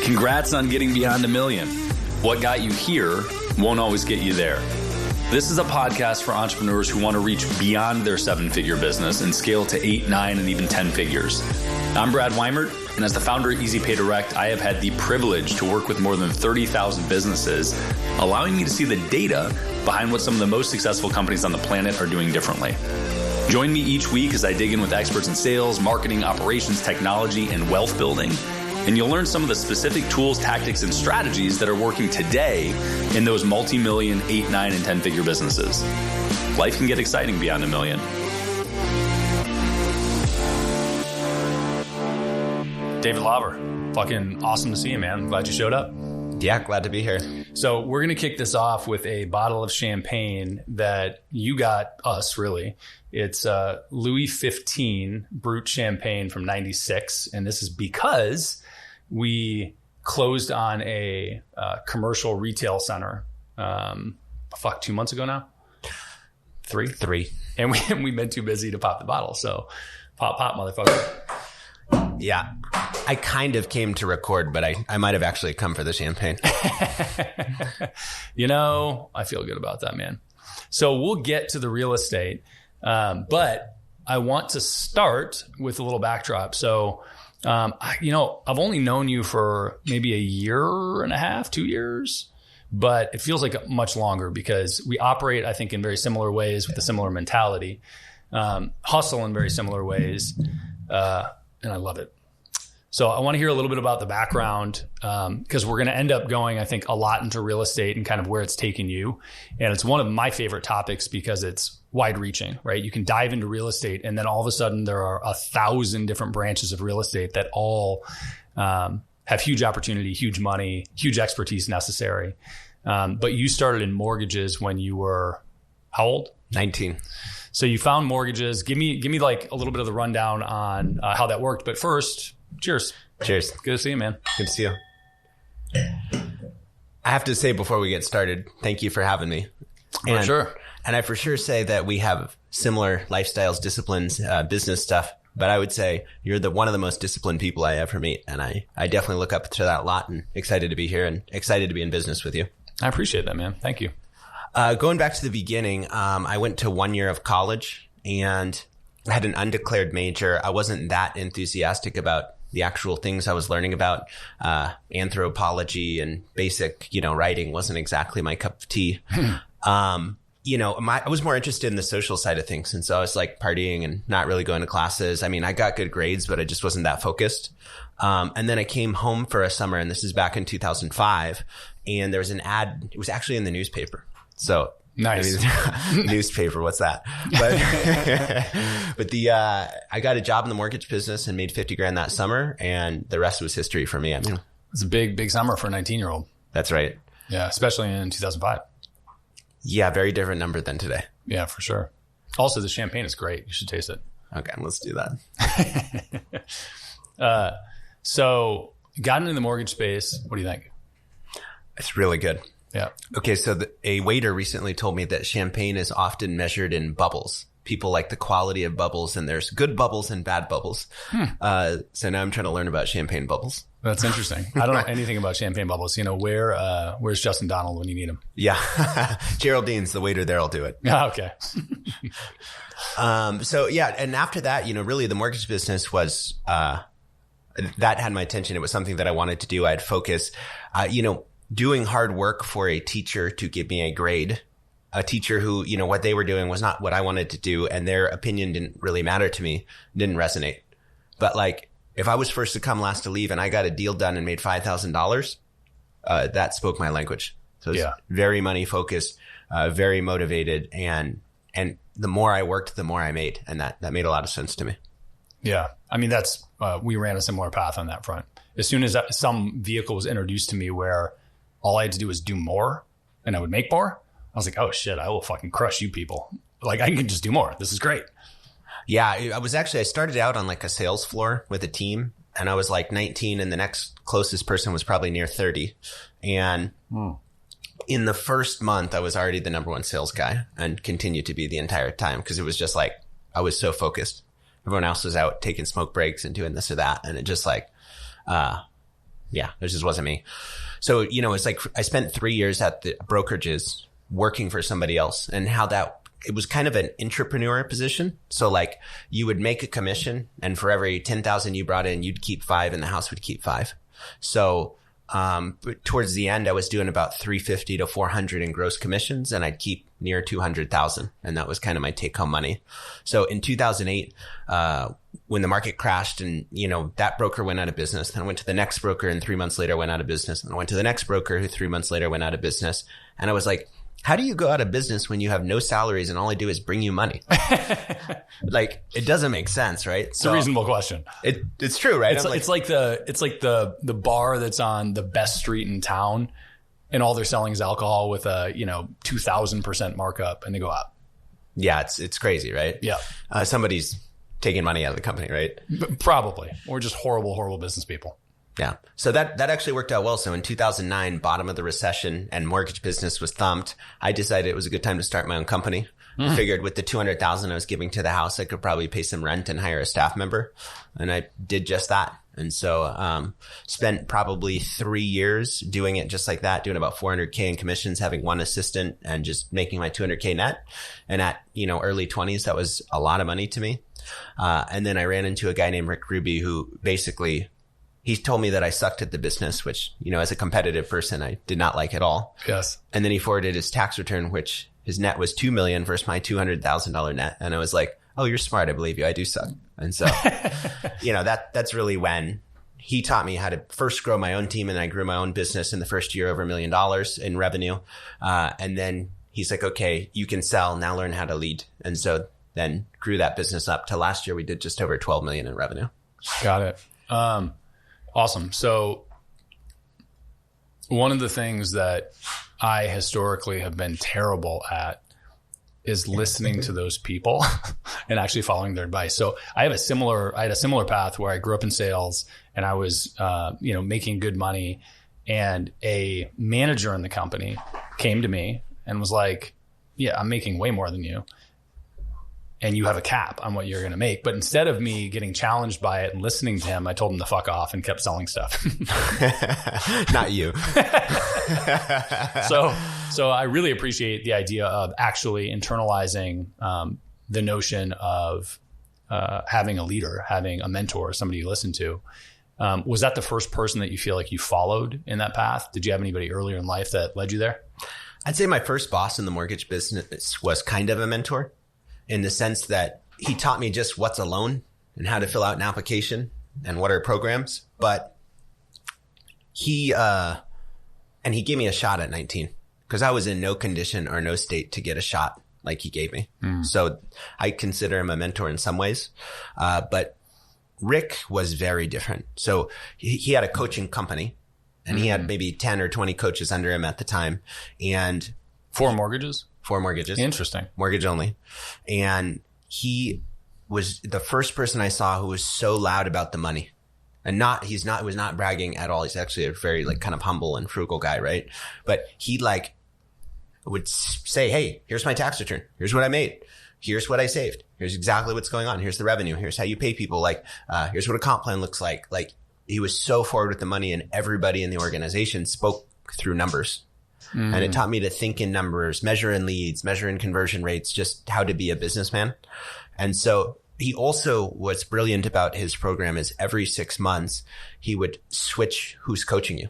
Congrats on getting beyond $1 million. What got you here won't always get you there. This is a podcast for entrepreneurs who want to reach beyond their 7-figure business and scale to 8, 9, and even 10 figures. I'm Brad Weimert, and as the founder of Easy Pay Direct, I have had the privilege to work with more than 30,000 businesses, allowing me to see the data behind what some of the most successful companies on the planet are doing differently. Join me each week as I dig in with experts in sales, marketing, operations, technology, and wealth building. And you'll learn some of the specific tools, tactics, and strategies that are working today in those multi-million, 8, 9, and 10-figure businesses. Life can get exciting beyond $1 million. David Lawver, fucking awesome to see you, man. Glad you showed up. Yeah, glad to be here. So we're going to kick this off with a bottle of champagne that you got us, really. It's Louis 15 Brut Champagne from 96. And this is because we closed on a commercial retail center, 2 months ago now? Three. And we've been too busy to pop the bottle. So pop, motherfucker. Yeah, I kind of came to record, but I might have actually come for the champagne. I feel good about that, man. So we'll get to the real estate, but I want to start with a little backdrop. So, I've only known you for maybe a year and a half, 2 years, but it feels like much longer because we operate, I think, in very similar ways with a similar mentality, hustle in very similar ways. And I love it. So I want to hear a little bit about the background because we're going to end up going, I think, a lot into real estate and kind of where it's taken you. And it's one of my favorite topics because it's wide reaching, right? You can dive into real estate and then all of a sudden there are 1,000 different branches of real estate that all have huge opportunity, huge money, huge expertise necessary. But you started in mortgages when you were how old? 19. So you found mortgages. Give me like a little bit of the rundown on how that worked. But first, cheers. Cheers. Good to see you, man. Good to see you. I have to say before we get started, thank you for having me. For sure. And I for sure say that we have similar lifestyles, disciplines, business stuff. But I would say you're one of the most disciplined people I ever meet. And I definitely look up to that a lot and excited to be here and excited to be in business with you. I appreciate that, man. Thank you. Going back to the beginning, I went to 1 year of college and I had an undeclared major. I wasn't that enthusiastic about the actual things I was learning about. Anthropology and basic, writing wasn't exactly my cup of tea. I was more interested in the social side of things. And so I was like partying and not really going to classes. I mean, I got good grades, but I just wasn't that focused. And then I came home for a summer, and this is back in 2005. And there was an ad. It was actually in the newspaper. So nice. Newspaper. What's that? But I got a job in the mortgage business and made $50,000 that summer. And the rest was history for me. I mean, it's a big summer for a 19-year-old. That's right. Yeah. Especially in 2005. Yeah. Very different number than today. Yeah, for sure. Also, the champagne is great. You should taste it. Okay. Let's do that. So got into the mortgage space. What do you think? It's really good. Yeah. Okay. So a waiter recently told me that champagne is often measured in bubbles. People like the quality of bubbles, and there's good bubbles and bad bubbles. So now I'm trying to learn about champagne bubbles. That's interesting. I don't know anything about champagne bubbles. Where's Justin Donald when you need him? Yeah. Geraldine's the waiter there. I'll do it. Yeah. Okay. So yeah. And after that, really the mortgage business was, that had my attention. It was something that I wanted to do. I had focus, doing hard work for a teacher to give me a grade, a teacher who, what they were doing was not what I wanted to do. And their opinion didn't really matter to me, didn't resonate. But like, if I was first to come, last to leave, and I got a deal done and made $5,000, that spoke my language. So it's very money focused, very motivated. And the more I worked, the more I made. And that made a lot of sense to me. Yeah. I mean, we ran a similar path on that front. As soon as some vehicle was introduced to me where all I had to do was do more and I would make more, I was like, oh shit, I will fucking crush you people. Like I can just do more. This is great. Yeah. I started out on like a sales floor with a team, and I was like 19 and the next closest person was probably near 30. And in the first month, I was already the number one sales guy and continued to be the entire time because it was just like, I was so focused. Everyone else was out taking smoke breaks and doing this or that. And it just like, Yeah, it just wasn't me. So, it's like I spent 3 years at the brokerages working for somebody else, and it was kind of an entrepreneur position. So like you would make a commission, and for every 10,000 you brought in, you'd keep 5 and the house would keep 5. So, towards the end, I was doing about 350 to 400 in gross commissions, and I'd keep near 200,000. And that was kind of my take home money. So in 2008, when the market crashed and, that broker went out of business, then I went to the next broker, and 3 months later went out of business, and I went to the next broker who 3 months later went out of business. And I was like, how do you go out of business when you have no salaries and all I do is bring you money? Like, it doesn't make sense, right? It's a reasonable question. It's true, right? It's like the bar that's on the best street in town, and all they're selling is alcohol with a 2,000% markup, and they go up. Yeah, it's crazy, right? Yeah. Somebody's taking money out of the company, right? Probably, or just horrible business people. Yeah. So that actually worked out well. So in 2009, bottom of the recession and mortgage business was thumped, I decided it was a good time to start my own company. I figured with the 200,000 I was giving to the house, I could probably pay some rent and hire a staff member. And I did just that. And so, spent probably 3 years doing it just like that, doing about 400K in commissions, having one assistant, and just making my 200K net. And at, early 20s, that was a lot of money to me. And then I ran into a guy named Rick Ruby, who basically, he told me that I sucked at the business, which, as a competitive person, I did not like at all. Yes. And then he forwarded his tax return, which his net was $2 million versus my $200,000 net. And I was like, oh, you're smart. I believe you. I do suck. And so, that's really when he taught me how to first grow my own team. And I grew my own business in the first year over $1 million in revenue. And then he's like, okay, you can sell. Now learn how to lead. And so then grew that business up to last year. We did just over 12 million in revenue. Got it. Awesome. So one of the things that I historically have been terrible at is listening to those people and actually following their advice. So I had a similar path where I grew up in sales, and I was, making good money, and a manager in the company came to me and was like, yeah, I'm making way more than you, and you have a cap on what you're going to make. But instead of me getting challenged by it and listening to him, I told him to fuck off and kept selling stuff. Not you. So I really appreciate the idea of actually internalizing the notion of having a leader, having a mentor, somebody you listen to. Was that the first person that you feel like you followed in that path? Did you have anybody earlier in life that led you there? I'd say my first boss in the mortgage business was kind of a mentor, in the sense that he taught me just what's a loan and how to fill out an application and what are programs. But he gave me a shot at 19, because I was in no condition or no state to get a shot like he gave me. So I consider him a mentor in some ways. But Rick was very different. So he had a coaching company, and he had maybe 10 or 20 coaches under him at the time. And 4 mortgages? 4 mortgages. Interesting. Mortgage only. And he was the first person I saw who was so loud about the money. And was not bragging at all. He's actually a very kind of humble and frugal guy, right? But he would say, hey, here's my tax return. Here's what I made. Here's what I saved. Here's exactly what's going on. Here's the revenue. Here's how you pay people. Here's what a comp plan looks like. He was so forward with the money, and everybody in the organization spoke through numbers. And it taught me to think in numbers, measure in leads, measure in conversion rates, just how to be a businessman. And so he also, what's brilliant about his program is every 6 months, he would switch who's coaching you.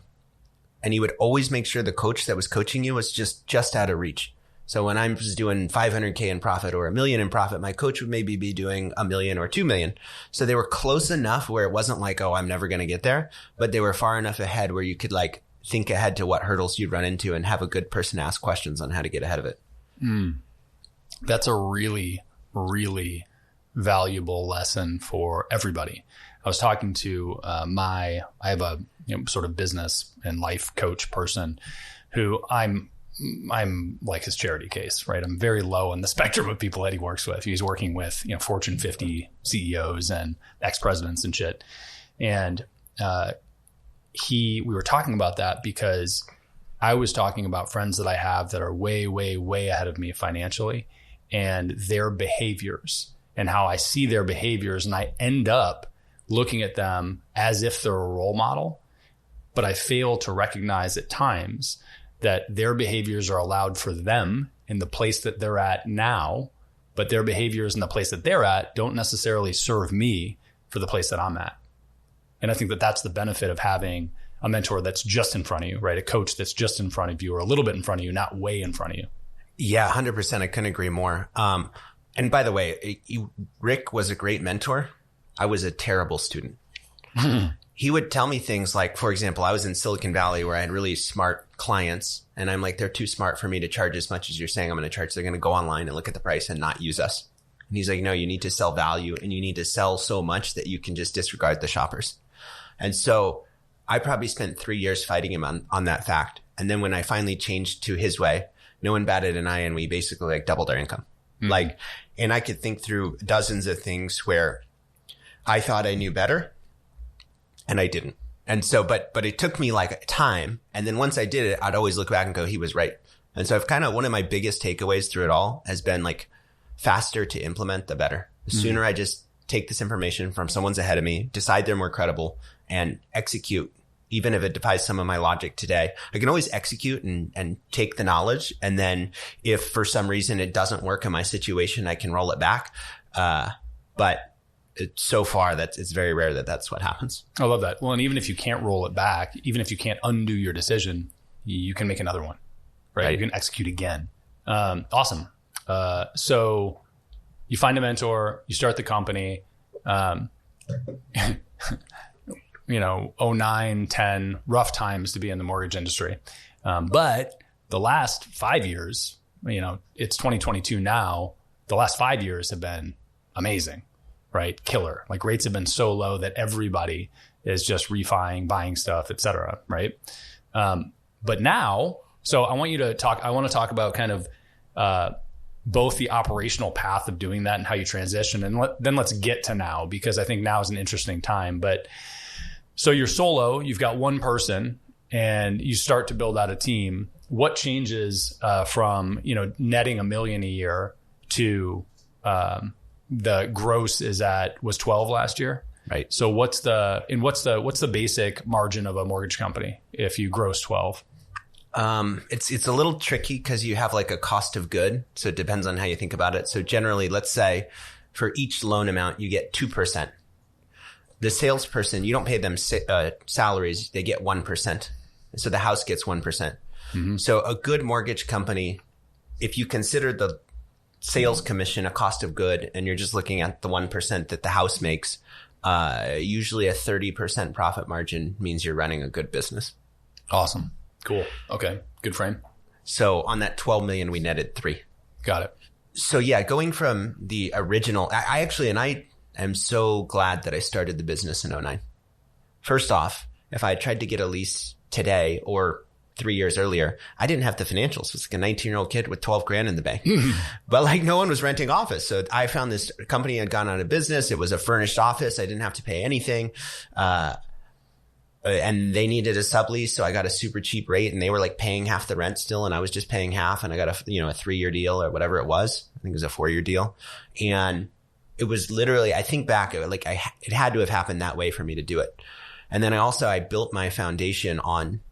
And he would always make sure the coach that was coaching you was just out of reach. So when I was doing 500K in profit or $1 million in profit, my coach would maybe be doing $1 million or $2 million. So they were close enough where it wasn't like, oh, I'm never going to get there, but they were far enough ahead where you could think ahead to what hurdles you'd run into and have a good person ask questions on how to get ahead of it. That's a really, really valuable lesson for everybody. I was talking to I have a sort of business and life coach person who I'm like his charity case, right? I'm very low on the spectrum of people that he works with. He's working with, Fortune 50 CEOs and ex-presidents and shit. And we were talking about that because I was talking about friends that I have that are way, way, way ahead of me financially, and their behaviors and how I see their behaviors. And I end up looking at them as if they're a role model. but I fail to recognize at times that their behaviors are allowed for them in the place that they're at now, but their behaviors in the place that they're at don't necessarily serve me for the place that I'm at. And I think that that's the benefit of having a mentor that's just in front of you, right? A coach that's just in front of you or a little bit in front of you, not way in front of you. Yeah, 100%. I couldn't agree more. And by the way, Rick was a great mentor. I was a terrible student. He would tell me things like, for example, I was in Silicon Valley where I had really smart clients. And I'm like, they're too smart for me to charge as much as you're saying I'm going to charge. They're going to go online and look at the price and not use us. And he's like, no, you need to sell value and you need to sell so much that you can just disregard the shoppers. And so I probably spent 3 years fighting him on that fact. And then when I finally changed to his way, no one batted an eye and we basically like doubled our income. Mm-hmm. And I could think through dozens of things where I thought I knew better and I didn't. And so, but it took me like time. And then once I did it, I'd always look back and go, he was right. And so I've kind of, one of my biggest takeaways through it all has been like faster to implement, the better. The sooner I just take this information from someone's ahead of me, decide they're more credible and execute, even if it defies some of my logic today. I can always execute and take the knowledge. And then if for some reason it doesn't work in my situation, I can roll it back. But so far it's very rare that that's what happens. I love that. Well, and even if you can't roll it back, even if you can't undo your decision, you can make another one, right? You can execute again. Awesome. So you find a mentor, you start the company, 09, 10, rough times to be in the mortgage industry. But the last 5 years, it's 2022 now. The last 5 years have been amazing, right? Killer. Like rates have been so low that everybody is just refining, buying stuff, et cetera, right? But now, so I want to talk about kind of, both the operational path of doing that and how you transition. And then let's get to now, because I think now is an interesting time. But so you're solo, you've got one person and you start to build out a team. What changes from, netting $1 million a year to the gross was 12 last year? Right. So what's the basic margin of a mortgage company if you gross 12? It's a little tricky because you have like a cost of good. So it depends on how you think about it. So generally, let's say for each loan amount, you get 2%. The salesperson, you don't pay them salaries. They get 1%. So the house gets 1%. Mm-hmm. So a good mortgage company, if you consider the sales commission a cost of good and you're just looking at the 1% that the house makes, usually a 30% profit margin means you're running a good business. Awesome. Cool. Okay. Good frame. So on that 12 million, we netted 3. Got it. So yeah, going from the original, I am so glad that I started the business in 2009. First off, if I had tried to get a lease today or 3 years earlier, I didn't have the financials. It's like a 19-year-old kid with 12 grand in the bank, but like no one was renting office. So I found this company had gone out of business. It was a furnished office. I didn't have to pay anything. And they needed a sublease. So I got a super cheap rate and they were like paying half the rent still. And I was just paying half and I got a 3-year deal or whatever it was. I think it was a 4-year deal. And it was literally, I think back, it had to have happened that way for me to do it. And then I built my foundation on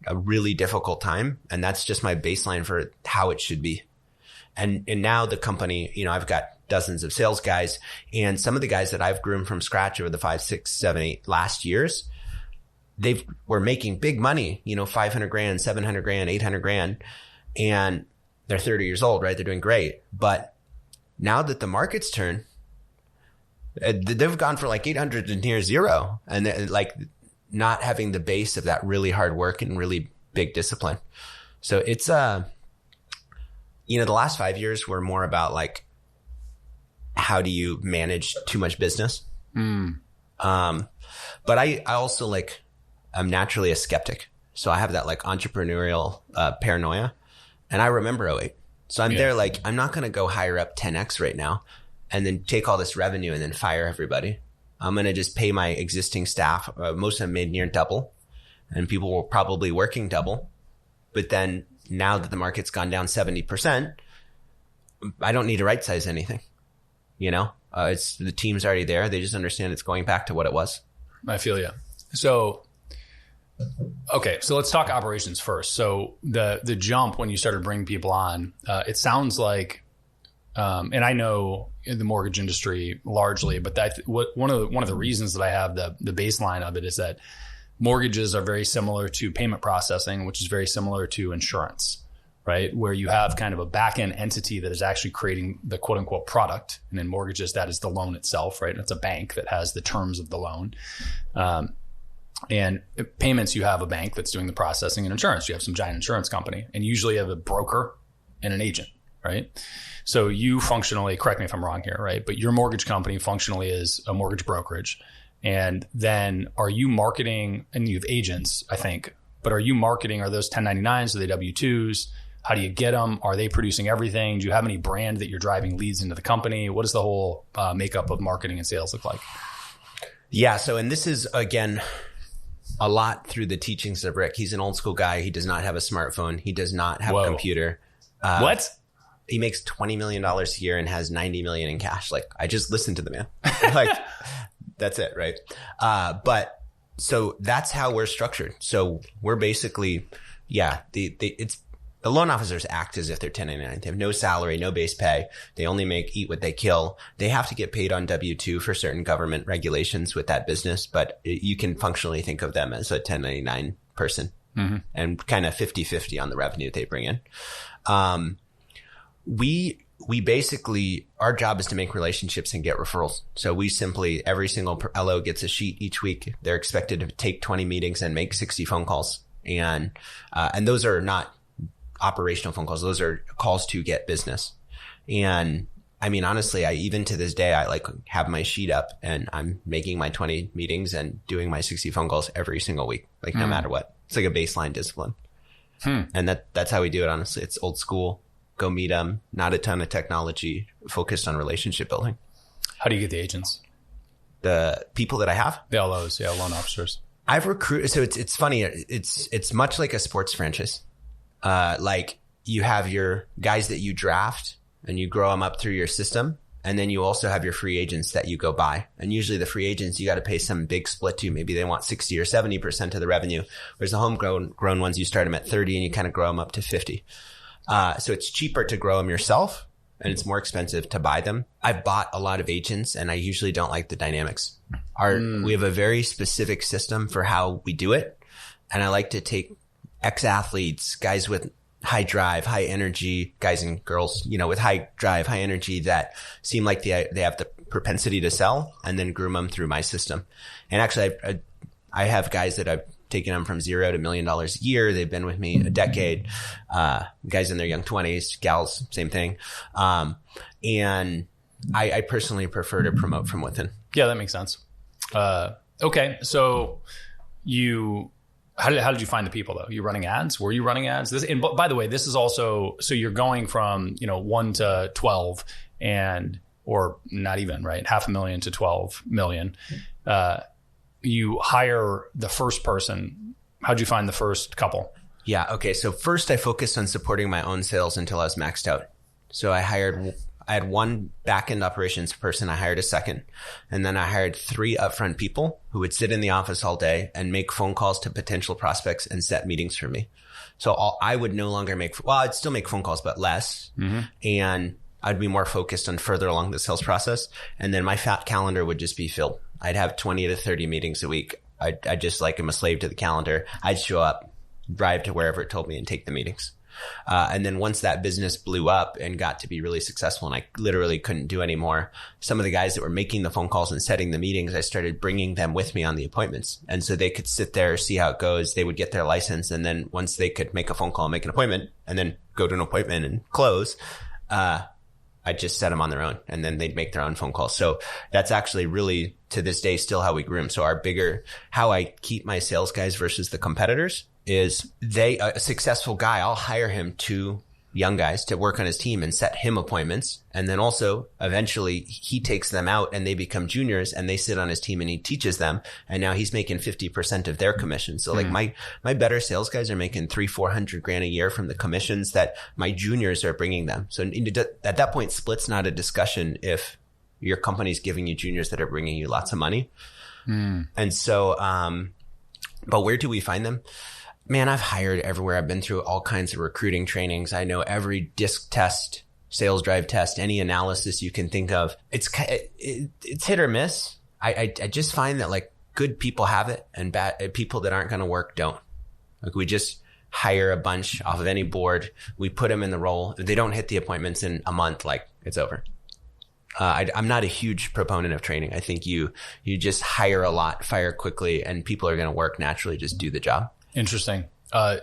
a really difficult time. And that's just my baseline for how it should be. And now the company, I've got dozens of sales guys and some of the guys that I've groomed from scratch over the 5, 6, 7, 8 last years, they were making big money, 500 grand, 700 grand, 800 grand. And they're 30 years old, right? They're doing great. But now that the market's turned, they've gone for like 800 to near zero. And like not having the base of that really hard work and really big discipline. So it's, the last 5 years were more about like, how do you manage too much business? But I also I'm naturally a skeptic. So I have that like entrepreneurial paranoia. And I remember 2008. So I'm there like, I'm not going to go hire up 10X right now and then take all this revenue and then fire everybody. I'm going to just pay my existing staff. Most of them made near double and people were probably working double. But then now that the market's gone down 70%, I don't need to right size anything. It's the team's already there. They just understand it's going back to what it was. I feel you. So Okay, so let's talk operations first. So the jump when you started bringing people on, it sounds like, and I know in the mortgage industry largely, but one of the reasons that I have the baseline of it is that mortgages are very similar to payment processing, which is very similar to insurance, right? Where you have kind of a back end entity that is actually creating the quote unquote product, and in mortgages that is the loan itself, right? And it's a bank that has the terms of the loan. And payments, you have a bank that's doing the processing, and insurance, you have some giant insurance company, and usually you have a broker and an agent, right? So you functionally, correct me if I'm wrong here, right? But your mortgage company functionally is a mortgage brokerage. And then are you marketing, and you have agents, I think, but are you marketing, are those 1099s? Are they W-2s? How do you get them? Are they producing everything? Do you have any brand that you're driving leads into the company? What does the whole makeup of marketing and sales look like? Yeah. So, and this is, again, a lot through the teachings of Rick. He's an old school guy. He does not have a smartphone. He does not have a computer. What? He makes $20 million a year and has 90 million in cash. Like, I just listened to the man. Like, that's it. Right. But so that's how we're structured. So we're basically, the loan officers act as if they're 1099. They have no salary, no base pay. They only eat what they kill. They have to get paid on W-2 for certain government regulations with that business, but you can functionally think of them as a 1099 person and kind of 50-50 on the revenue they bring in. We basically, our job is to make relationships and get referrals. So we simply, every single LO gets a sheet each week. They're expected to take 20 meetings and make 60 phone calls. And those are not operational phone calls. Those are calls to get business. And I mean, honestly, even to this day, I like have my sheet up and I'm making my 20 meetings and doing my 60 phone calls every single week, like no matter what. It's like a baseline discipline. And that's how we do it. Honestly, it's old school. Go meet them. Not a ton of technology, focused on relationship building. How do you get the agents? The people that I have? The LOs, yeah, loan officers. I've recruited. So it's funny. It's much like a sports franchise. Like you have your guys that you draft and you grow them up through your system. And then you also have your free agents that you go buy. And usually the free agents, you got to pay some big split to. Maybe they want 60 or 70% of the revenue. Whereas the homegrown ones, you start them at 30 and you kind of grow them up to 50. So it's cheaper to grow them yourself and it's more expensive to buy them. I've bought a lot of agents and I usually don't like the dynamics. We have a very specific system for how we do it. And I like to take ex-athletes, guys with high drive, high energy, guys and girls, with high drive, high energy that seem like they have the propensity to sell, and then groom them through my system. And actually, I have guys that I've taken them from $0 to $1 million a year. They've been with me a decade. Guys in their young 20s, gals, same thing. And I personally prefer to promote from within. Yeah, that makes sense. Okay, so How did you find the people though? You running ads? Were you running ads? And by the way, this is also, so you're going from, 1 to 12 or not even, right? $500,000 to 12 million. You hire the first person. How'd you find the first couple? Yeah. Okay. So first I focused on supporting my own sales until I was maxed out. So I had one back-end operations person. I hired a second. And then I hired 3 upfront people who would sit in the office all day and make phone calls to potential prospects and set meetings for me. So I would no longer I'd still make phone calls, but less. And I'd be more focused on further along the sales process. And then my fat calendar would just be filled. I'd have 20 to 30 meetings a week. I just like I'm a slave to the calendar. I'd show up, drive to wherever it told me and take the meetings. And then once that business blew up and got to be really successful and I literally couldn't do anymore, some of the guys that were making the phone calls and setting the meetings, I started bringing them with me on the appointments. And so they could sit there, see how it goes. They would get their license. And then once they could make a phone call and make an appointment and then go to an appointment and close, I'd just set them on their own and then they'd make their own phone calls. So that's actually really to this day still how we groom. So how I keep my sales guys versus the competitors is a successful guy, I'll hire him 2 young guys to work on his team and set him appointments. And then also eventually he takes them out and they become juniors and they sit on his team and he teaches them. And now he's making 50% of their commission. So like my better sales guys are making $300,000-$400,000 a year from the commissions that my juniors are bringing them. So at that point, split's not a discussion if your company's giving you juniors that are bringing you lots of money. And so, But where do we find them? Man, I've hired everywhere. I've been through all kinds of recruiting trainings. I know every disc test, sales drive test, any analysis you can think of. It's hit or miss. I just find that like good people have it and bad people that aren't going to work don't. Like we just hire a bunch off of any board. We put them in the role. If they don't hit the appointments in a month, like it's over. I'm not a huge proponent of training. I think you just hire a lot, fire quickly, and people are going to work naturally, just do the job. Interesting.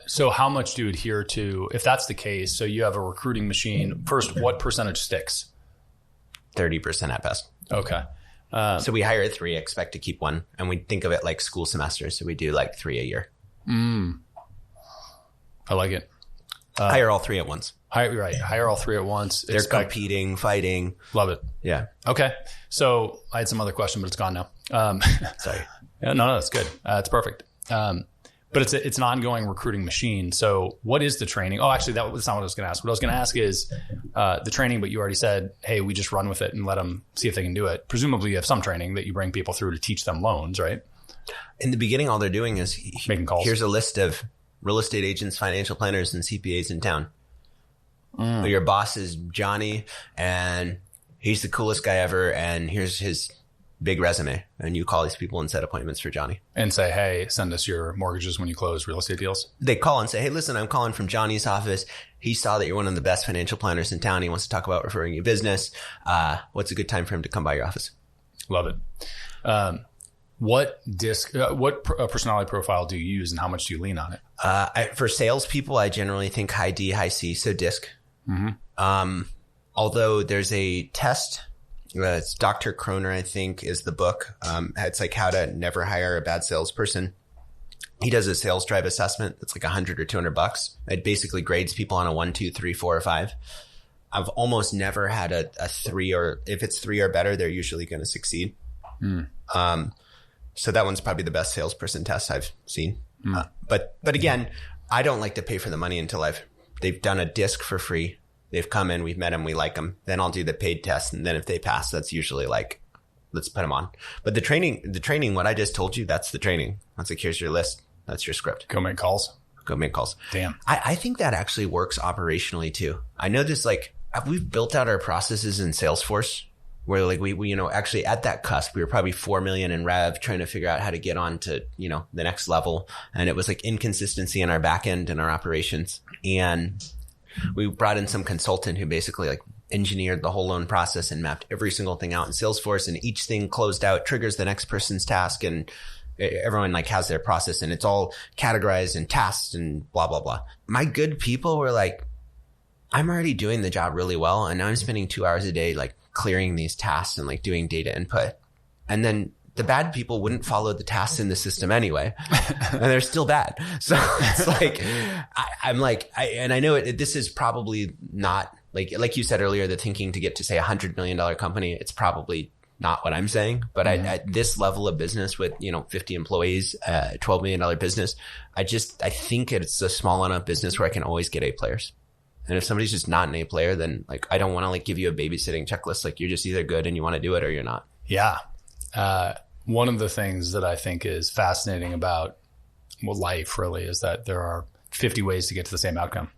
So how much do you adhere to, if that's the case, so you have a recruiting machine, first, what percentage sticks? 30% at best. Okay. So we hire 3, expect to keep 1, and we think of it like school semesters. So we do like 3 a year. I like it. Hire all 3 at once. Hire all 3 at once. They're competing, fighting. Love it. Yeah. Okay. So I had some other question, but it's gone now. Sorry. Yeah, no, that's good. It's perfect. But it's an ongoing recruiting machine. So what is the training? Oh, actually, that's not what I was going to ask. What I was going to ask is the training, but you already said, hey, we just run with it and let them see if they can do it. Presumably you have some training that you bring people through to teach them loans, right? In the beginning, all they're doing is making calls. Here's a list of real estate agents, financial planners, and CPAs in town. Your boss is Johnny, and he's the coolest guy ever, and here's his big resume. And you call these people and set appointments for Johnny. And say, hey, send us your mortgages when you close real estate deals. They call and say, hey, listen, I'm calling from Johnny's office. He saw that you're one of the best financial planners in town. He wants to talk about referring you business. What's a good time for him to come by your office? Love it. What personality profile do you use, and how much do you lean on it? For salespeople, I generally think high D, high C, so DISC. Although there's a test, it's Dr. Kroner, I think, is the book. It's like how to never hire a bad salesperson. He does a sales drive assessment. It's like $100 or $200. It basically grades people on a 1, 2, 3, 4, or 5. I've almost never had a 3, or if it's 3 or better, they're usually going to succeed. So that one's probably the best salesperson test I've seen. But again, I don't like to pay for the money until they've done a disc for free. They've come in, we've met them, we like them. Then I'll do the paid test. And then if they pass, that's usually like, let's put them on. But the training, what I just told you, that's the training. That's like, here's your list. That's your script. Go make calls. Damn. I think that actually works operationally too. I know this, like, we've built out our processes in Salesforce where like we actually at that cusp, we were probably 4 million in rev trying to figure out how to get on to, the next level. And it was like inconsistency in our back end and our operations. And we brought in some consultant who basically like engineered the whole loan process and mapped every single thing out in Salesforce, and each thing closed out triggers the next person's task, and everyone like has their process and it's all categorized and tasked and blah, blah, blah. My good people were like, I'm already doing the job really well. And now I'm spending 2 hours a day, like clearing these tasks and like doing data input. And then the bad people wouldn't follow the tasks in the system anyway, and they're still bad. So it's like, I know this is probably not like you said earlier, the thinking to get to say $100 million company, it's probably not what I'm saying, but at this level of business with, 50 employees, $12 million business, I think it's a small enough business where I can always get A players. And if somebody's just not an A player, then like, I don't want to like give you a babysitting checklist. Like you're just either good and you want to do it or you're not. Yeah. One of the things that I think is fascinating about life really is that there are 50 ways to get to the same outcome.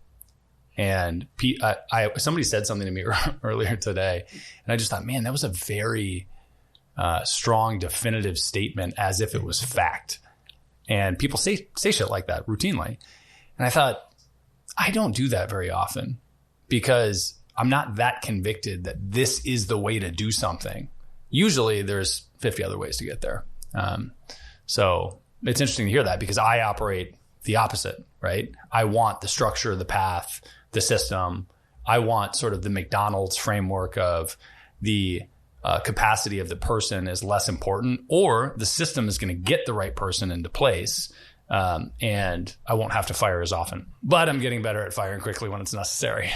And somebody said something to me earlier today, and I just thought, man, that was a very strong, definitive statement, as if it was fact. And people say shit like that routinely. And I thought, I don't do that very often because I'm not that convicted that this is the way to do something. Usually there's 50 other ways to get there. So it's interesting to hear that because I operate the opposite, right? I want the structure, the path, the system. I want sort of the McDonald's framework of the capacity of the person is less important, or the system is going to get the right person into place. And I won't have to fire as often, but I'm getting better at firing quickly when it's necessary.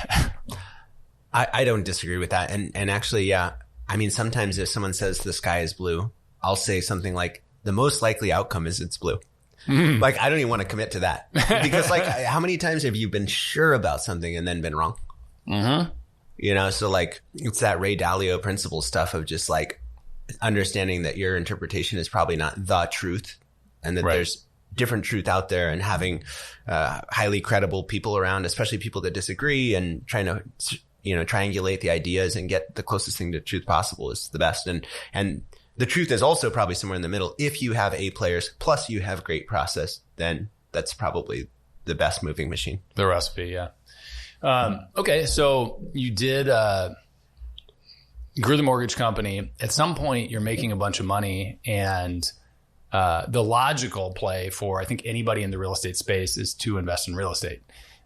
I don't disagree with that. And actually, yeah. I mean, sometimes if someone says the sky is blue, I'll say something like the most likely outcome is it's blue. Like, I don't even want to commit to that because like, how many times have you been sure about something and then been wrong? So like it's that Ray Dalio principle stuff of just like understanding that your interpretation is probably not the truth and that there's different truth out there and having highly credible people around, especially people that disagree, and trying to, triangulate the ideas and get the closest thing to truth possible is the best. And the truth is also probably somewhere in the middle. If you have A players plus you have great process, then that's probably the best moving machine. The recipe, yeah. Okay, so you did grew the mortgage company. At some point, you're making a bunch of money, and the logical play for, I think, anybody in the real estate space is to invest in real estate.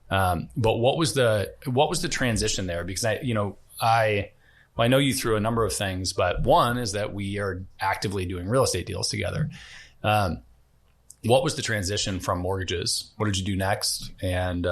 But what was the transition there? Because I know you through a number of things, but one is that we are actively doing real estate deals together. What was the transition from mortgages? What did you do next? And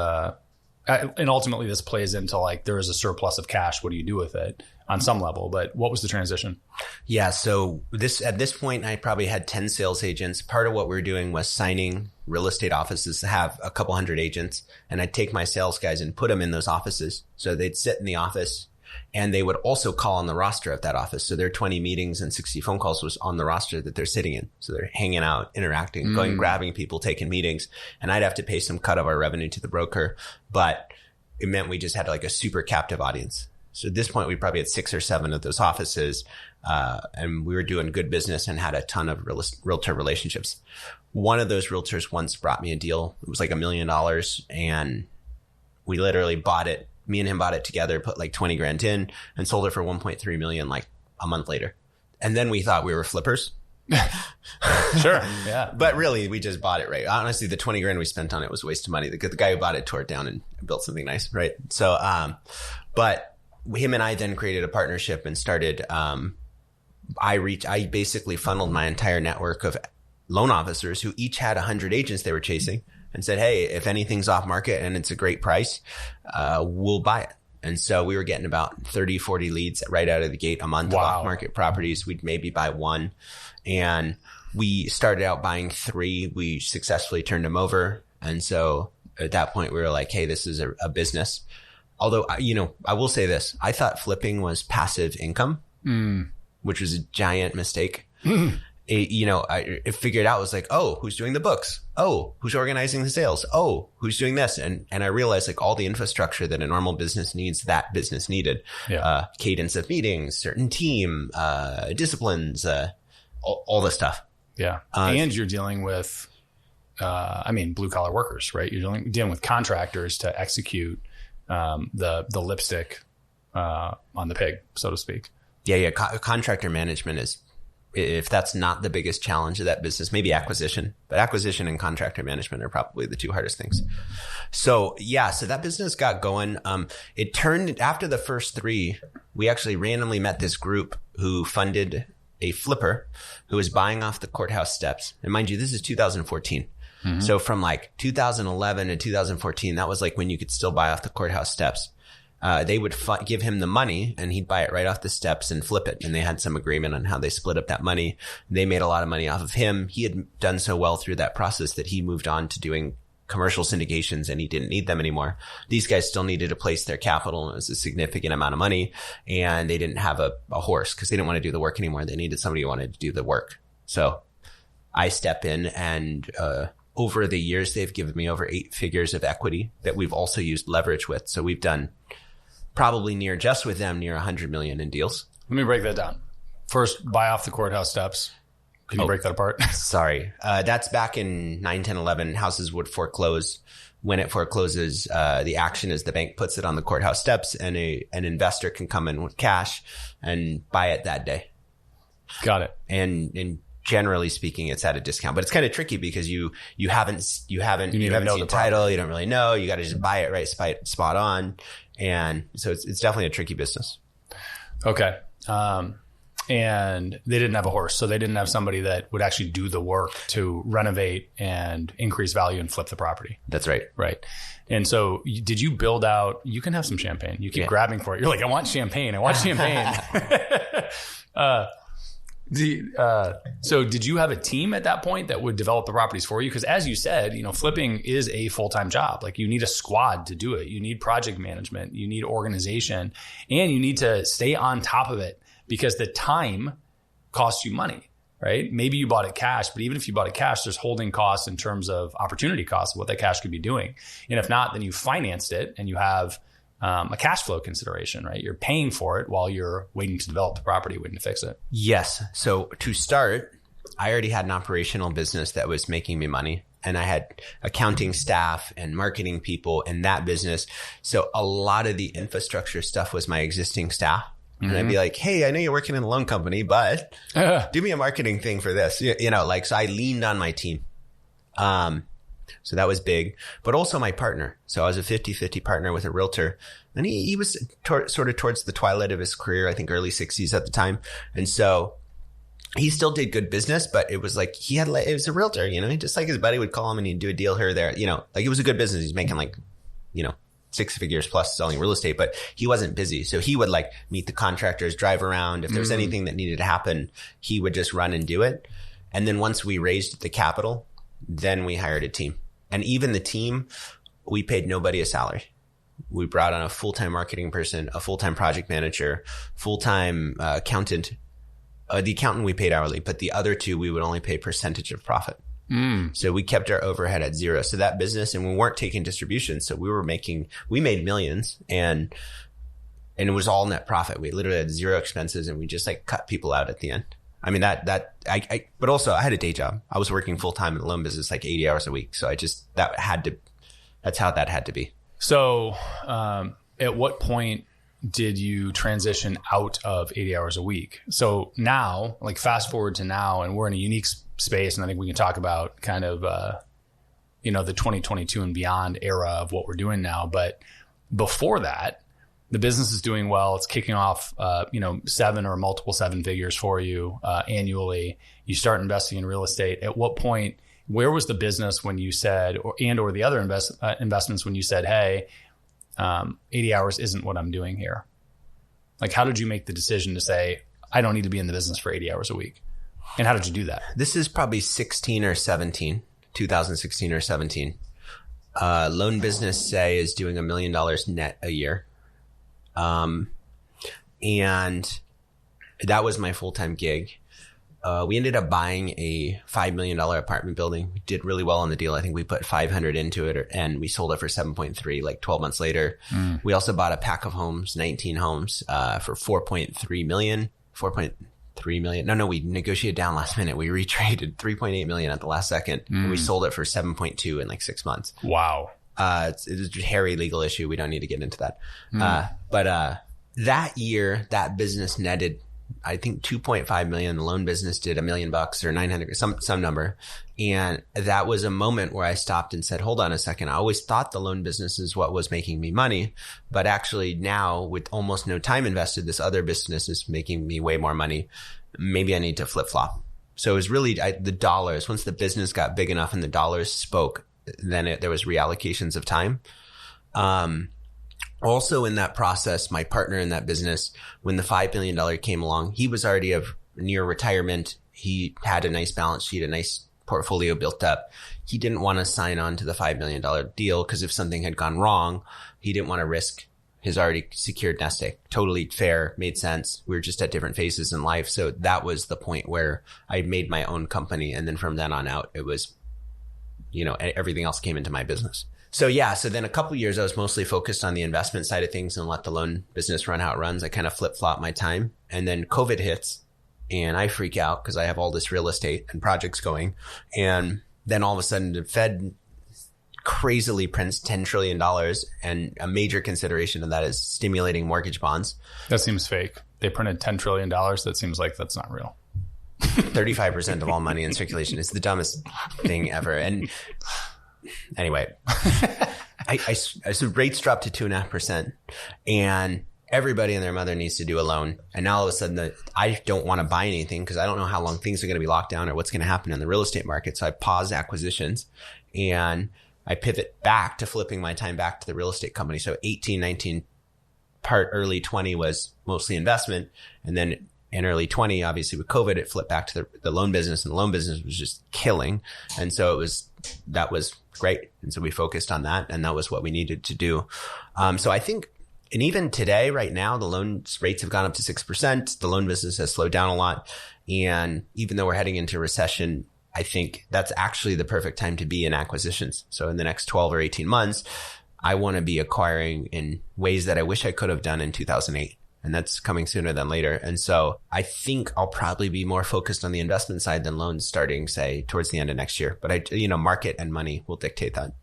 ultimately this plays into like, there is a surplus of cash. What do you do with it on some level? But what was the transition? Yeah. So at this point, I probably had 10 sales agents. Part of what we were doing was signing real estate offices to have a couple hundred agents. And I'd take my sales guys and put them in those offices. So they'd sit in the office, and they would also call on the roster of that office. So their 20 meetings and 60 phone calls was on the roster that they're sitting in. So they're hanging out, interacting, going, grabbing people, taking meetings. And I'd have to pay some cut of our revenue to the broker. But it meant we just had like a super captive audience. So at this point, we probably had 6 or 7 of those offices. And we were doing good business and had a ton of realtor relationships. One of those realtors once brought me a deal. It was like $1 million. And we literally bought it. Me and him bought it together, put like 20 grand in, and sold it for 1.3 million like a month later. And then we thought we were flippers. Sure. Yeah. But really, we just bought it, right? Honestly, the 20 grand we spent on it was a waste of money. The guy who bought it tore it down and built something nice, right? So, but him and I then created a partnership and started, I basically funneled my entire network of loan officers who each had 100 agents they were chasing, and said, hey, if anything's off market and it's a great price, we'll buy it. And so we were getting about 30, 40 leads right out of the gate a month of off market properties. We'd maybe buy 1. And we started out buying 3. We successfully turned them over. And so at that point we were like, hey, this is a business. Although, I will say this, I thought flipping was passive income, which was a giant mistake. I figured out, was like, oh, who's doing the books? Oh, who's organizing the sales? Oh, who's doing this? And I realized like all the infrastructure that a normal business needs, that business needed. Yeah. Cadence of meetings, certain team, disciplines, all this stuff. Yeah. And you're dealing with, blue collar workers, right? You're dealing with contractors to execute the lipstick on the pig, so to speak. Yeah. Contractor management is, if that's not the biggest challenge of that business, maybe acquisition, but acquisition and contractor management are probably the 2 hardest things. So that business got going. It turned after the first 3, we actually randomly met this group who funded a flipper who was buying off the courthouse steps. And mind you, this is 2014. Mm-hmm. So from like 2011 to 2014, that was like when you could still buy off the courthouse steps. They would give him the money and he'd buy it right off the steps and flip it. And they had some agreement on how they split up that money. They made a lot of money off of him. He had done so well through that process that he moved on to doing commercial syndications and he didn't need them anymore. These guys still needed to place their capital. It was a significant amount of money, and they didn't have a horse because they didn't want to do the work anymore. They needed somebody who wanted to do the work. So I step in, and over the years, they've given me over 8 figures of equity that we've also used leverage with. So we've done probably near 100 million in deals. Let me break that down. First, buy off the courthouse steps. Can you break that apart? Sorry. That's back in 9, 10, 11. Houses would foreclose. When it forecloses, the action is the bank puts it on the courthouse steps, and an investor can come in with cash and buy it that day. Got it. And generally speaking, it's at a discount, but it's kind of tricky because you haven't seen the title. You don't really know. You got to just buy it right spot on. And so it's definitely a tricky business. Okay. And they didn't have a horse, so they didn't have somebody that would actually do the work to renovate and increase value and flip the property. That's right. Right. And so did you build out, you can have some champagne. You keep grabbing for it. You're like, I want champagne. So did you have a team at that point that would develop the properties for you? Because as you said, flipping is a full-time job. Like you need a squad to do it. You need project management, you need organization, and you need to stay on top of it because the time costs you money, right? Maybe you bought it cash, but even if you bought it cash, there's holding costs in terms of opportunity costs of what that cash could be doing. And if not, then you financed it and you have a cash flow consideration, right? You're paying for it while you're waiting to develop the property, waiting to fix it. Yes. So to start, I already had an operational business that was making me money. And I had accounting staff and marketing people in that business. So a lot of the infrastructure stuff was my existing staff. And I'd be like, hey, I know you're working in a loan company, but do me a marketing thing for this. You know, like, so I leaned on my team. So that was big, but also my partner. So I was a 50-50 partner with a realtor, and he was sort of towards the twilight of his career, I think early 60s at the time. And so he still did good business, but it was like it was a realtor, you know, just like his buddy would call him and he'd do a deal here or there, you know, like it was a good business. He's making like, you know, 6 figures plus selling real estate, but he wasn't busy. So he would like meet the contractors, drive around. If there was anything that needed to happen, he would just run and do it. And then once we raised the capital, then we hired a team. And even the team, we paid nobody a salary. We brought on a full-time marketing person, a full-time project manager, full-time accountant. The accountant we paid hourly, but the other two, we would only pay percentage of profit. So we kept our overhead at zero. So that business, and we weren't taking distributions. So we made millions, and it was all net profit. We literally had zero expenses, and we just like cut people out at the end. I mean, but also I had a day job. I was working full time in the loan business, like 80 hours a week. So that's how that had to be. So, at what point did you transition out of 80 hours a week? So now, like fast forward to now, and we're in a unique space, and I think we can talk about kind of, the 2022 and beyond era of what we're doing now. But before that, the business is doing well. It's kicking off, 7 or multiple 7 figures for you annually. You start investing in real estate. At what point, where was the business when you said, or the other investments when you said, hey, 80 hours isn't what I'm doing here? Like, how did you make the decision to say, I don't need to be in the business for 80 hours a week? And how did you do that? This is probably 2016 or 17. Loan business, say, is doing $1 million net a year. And that was my full-time gig. We ended up buying a $5 million apartment building. We did really well on the deal. I think we put 500 into it, and we sold it for 7.3, like 12 months later. We also bought a pack of homes, 19 homes, for 4.3 million. No, we negotiated down last minute. We retraded 3.8 million at the last second, and we sold it for 7.2 in like 6 months. Wow. It's a hairy legal issue. We don't need to get into that. But that year, that business netted, I think, 2.5 million. The loan business did $1 million or 900, some number. And that was a moment where I stopped and said, hold on a second. I always thought the loan business is what was making me money. But actually now, with almost no time invested, this other business is making me way more money. Maybe I need to flip flop. So it was really the dollars. Once the business got big enough and the dollars spoke, then there was reallocations of time. Also in that process, my partner in that business, when the $5 million came along, he was already of near retirement. He had a nice balance sheet, a nice portfolio built up. He didn't want to sign on to the $5 million deal because if something had gone wrong, he didn't want to risk his already secured nest egg. Totally fair, made sense. We were just at different phases in life. So that was the point where I made my own company. And then from then on out, it was, everything else came into my business. So then a couple of years, I was mostly focused on the investment side of things and let the loan business run how it runs. I kind of flip-flop my time. And then COVID hits and I freak out because I have all this real estate and projects going. And then all of a sudden the Fed crazily prints $10 trillion. And a major consideration of that is stimulating mortgage bonds. That seems fake. They printed $10 trillion. That seems like that's not real. 35% of all money in circulation. It's the dumbest thing ever. And anyway, so rates dropped to 2.5%, and everybody and their mother needs to do a loan. And now all of a sudden I don't want to buy anything because I don't know how long things are going to be locked down or what's going to happen in the real estate market. So I paused acquisitions and I pivot back to flipping my time back to the real estate company. So 18, 19, early 20 was mostly investment. And then in early 20, obviously with COVID, it flipped back to the loan business, and the loan business was just killing. And so that was great. And so we focused on that, and that was what we needed to do. So I think And even today, right now, the loan rates have gone up to 6%. The loan business has slowed down a lot. And even though we're heading into recession, I think that's actually the perfect time to be in acquisitions. So in the next 12 or 18 months, I want to be acquiring in ways that I wish I could have done in 2008. And that's coming sooner than later. And so I think I'll probably be more focused on the investment side than loans starting, say, towards the end of next year. But market and money will dictate that.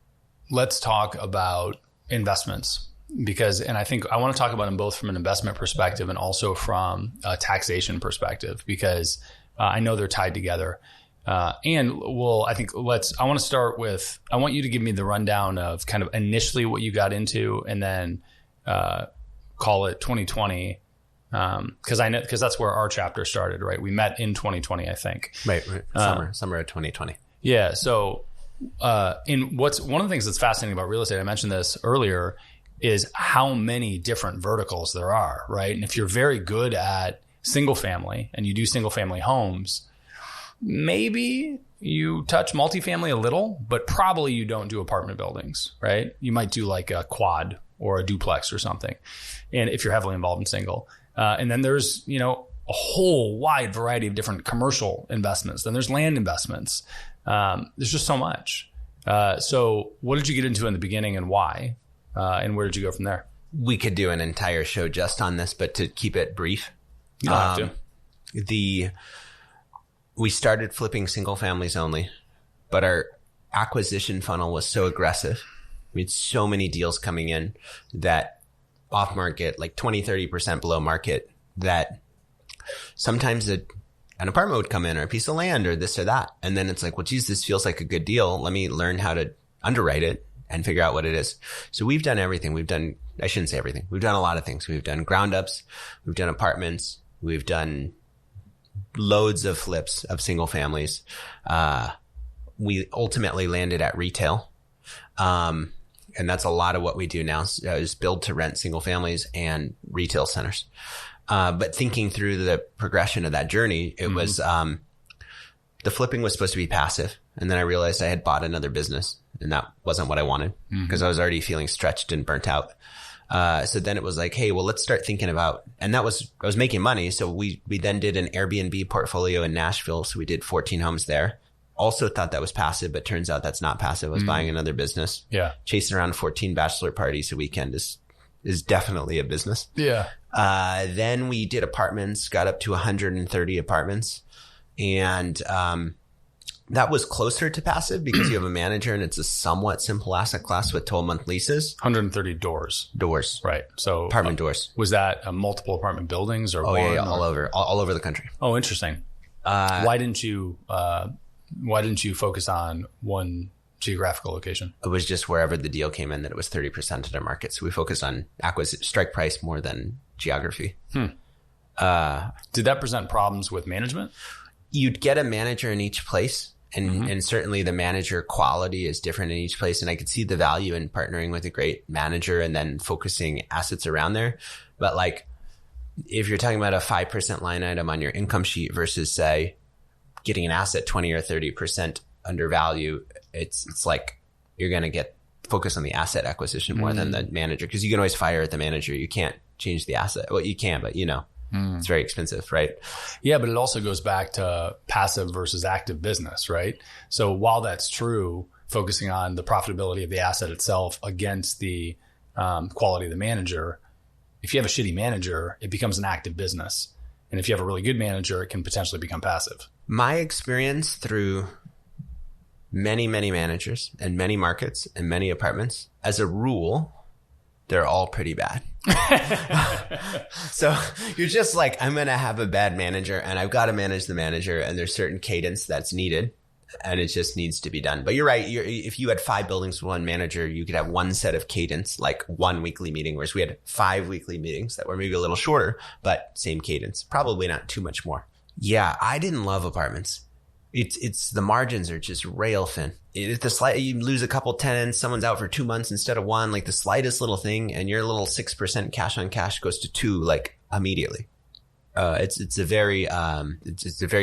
Let's talk about investments. And I think I want to talk about them both from an investment perspective and also from a taxation perspective, because I know they're tied together. I want to start with, I want you to give me the rundown of kind of initially what you got into, and then call it 2020. Because that's where our chapter started, right? We met in 2020, I think. Right. Summer of 2020. Yeah. So, one of the things that's fascinating about real estate, I mentioned this earlier, is how many different verticals there are, right? And if you're very good at single family and you do single family homes, maybe you touch multifamily a little, but probably you don't do apartment buildings, right? You might do like a quad or a duplex or something. And if you're heavily involved in single, and then there's, a whole wide variety of different commercial investments. Then there's land investments. There's just so much. So what did you get into in the beginning and why? And where did you go from there? We could do an entire show just on this, but to keep it brief, you don't have to. We started flipping single families only, but our acquisition funnel was so aggressive. We had so many deals coming in that off market, like 20, 30% below market, that sometimes an apartment would come in or a piece of land or this or that. And then it's like, well, geez, this feels like a good deal. Let me learn how to underwrite it and figure out what it is. So we've done everything. I shouldn't say everything. We've done a lot of things. We've done ground ups. We've done apartments. We've done loads of flips of single families. We ultimately landed at retail. And that's a lot of what we do now is build to rent single families and retail centers. But thinking through the progression of that journey, it was, the flipping was supposed to be passive. And then I realized I had bought another business and that wasn't what I wanted because I was already feeling stretched and burnt out. So then it was like, hey, well, let's start thinking about, and I was making money. So we then did an Airbnb portfolio in Nashville. So we did 14 homes there. Also thought that was passive, but turns out that's not passive. I was buying another business. Yeah. Chasing around 14 bachelor parties a weekend is definitely a business. Yeah. Then we did apartments, got up to 130 apartments. And, that was closer to passive because you have a manager and it's a somewhat simple asset class with 12-month leases. 130 doors. Right. So apartment doors. Was that multiple apartment buildings or one? Yeah, all over the country. Oh, interesting. Why didn't you focus on one geographical location? It was just wherever the deal came in that it was 30% of their market. So we focused on strike price more than geography. Did that present problems with management? You'd get a manager in each place. And certainly the manager quality is different in each place. And I could see the value in partnering with a great manager and then focusing assets around there. But like, if you're talking about a 5% line item on your income sheet versus say getting an asset 20 or 30% under value, it's like you're going to get focused on the asset acquisition more than the manager. Cause you can always fire at the manager. You can't change the asset. Well, you can, but it's very expensive, right? Yeah, but it also goes back to passive versus active business, right? So while that's true, focusing on the profitability of the asset itself against the quality of the manager, if you have a shitty manager, it becomes an active business. And if you have a really good manager, it can potentially become passive. My experience through many, many managers and many markets and many apartments, as a rule, they're all pretty bad. So you're just like, I'm going to have a bad manager and I've got to manage the manager and there's certain cadence that's needed and it just needs to be done. But you're right. If you had 5 buildings with one manager, you could have one set of cadence, like one weekly meeting, whereas we had 5 weekly meetings that were maybe a little shorter, but same cadence, probably not too much more. Yeah. I didn't love apartments. It's the margins are just rail thin. You lose a couple tenants, someone's out for 2 months instead of 1, like the slightest little thing, and your little 6% cash on cash goes to 2, like immediately. It's a very